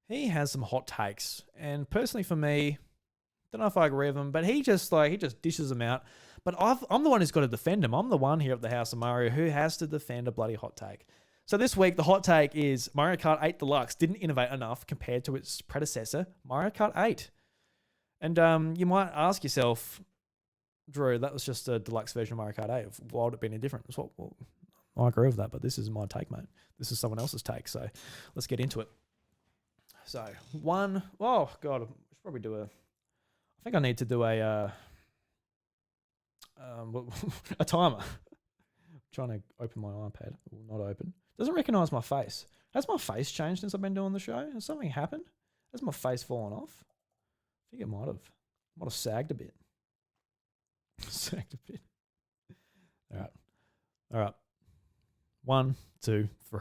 he has some hot takes. And personally for me, don't know if I agree with him, but he just dishes them out. But I'm the one who's got to defend him. I'm the one here at the House of Mario who has to defend a bloody hot take. So this week, the hot take is Mario Kart 8 Deluxe didn't innovate enough compared to its predecessor, Mario Kart 8. And you might ask yourself, Drew, that was just a deluxe version of Mario Kart 8. Why would it be any different? Well, I agree with that, but this is my take, mate. This is someone else's take, so let's get into it. So, oh, God, I should probably do I think I need to do a timer. I'm trying to open my iPad. Not open. Doesn't recognize my face. Has my face changed since I've been doing the show? Has something happened? Has my face fallen off? I think it might have. Might have sagged a bit. Sagged a bit. All right. 1, 2, 3.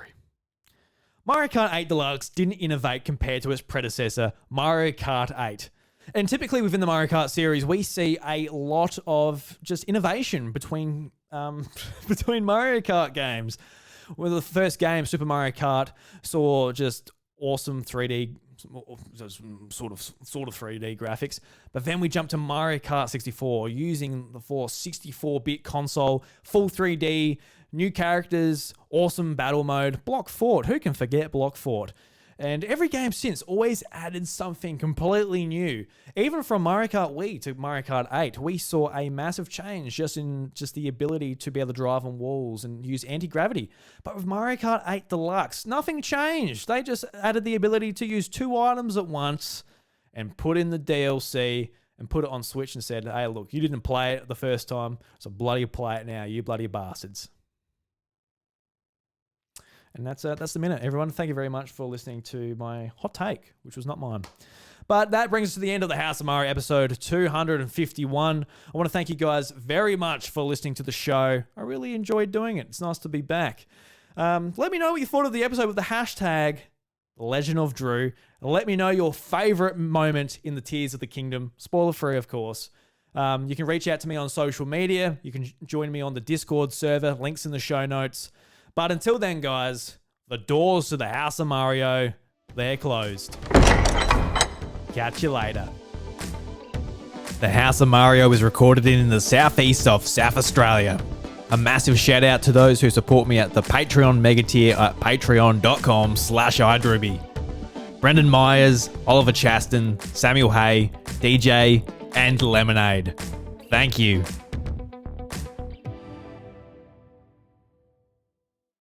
Mario Kart 8 Deluxe didn't innovate compared to its predecessor, Mario Kart 8. And typically within the Mario Kart series, we see a lot of just innovation between Mario Kart games. Well, the first game, Super Mario Kart, saw just awesome 3D, sort of 3D graphics. But then we jumped to Mario Kart 64 using the 64-bit console, full 3D, new characters, awesome battle mode, Block Fort. Who can forget Block Fort? And every game since always added something completely new. Even from Mario Kart Wii to Mario Kart 8, we saw a massive change just in the ability to be able to drive on walls and use anti-gravity. But with Mario Kart 8 Deluxe, nothing changed. They just added the ability to use 2 items at once and put in the DLC and put it on Switch and said, hey, look, you didn't play it the first time, so bloody play it now, you bloody bastards. And that's the minute, everyone. Thank you very much for listening to my hot take, which was not mine. But that brings us to the end of the House of Mario episode 251. I want to thank you guys very much for listening to the show. I really enjoyed doing it. It's nice to be back. Let me know what you thought of the episode with the hashtag Legend of Drew. Let me know your favorite moment in the Tears of the Kingdom. Spoiler free, of course. You can reach out to me on social media. You can join me on the Discord server. Links in the show notes. But until then, guys, the doors to the House of Mario, they're closed. Catch you later. The House of Mario is recorded in the southeast of South Australia. A massive shout out to those who support me at the Patreon mega tier at patreon.com/iDrewby. Brendan Myers, Oliver Chaston, Samuel Hay, DJ, and Lemonade. Thank you.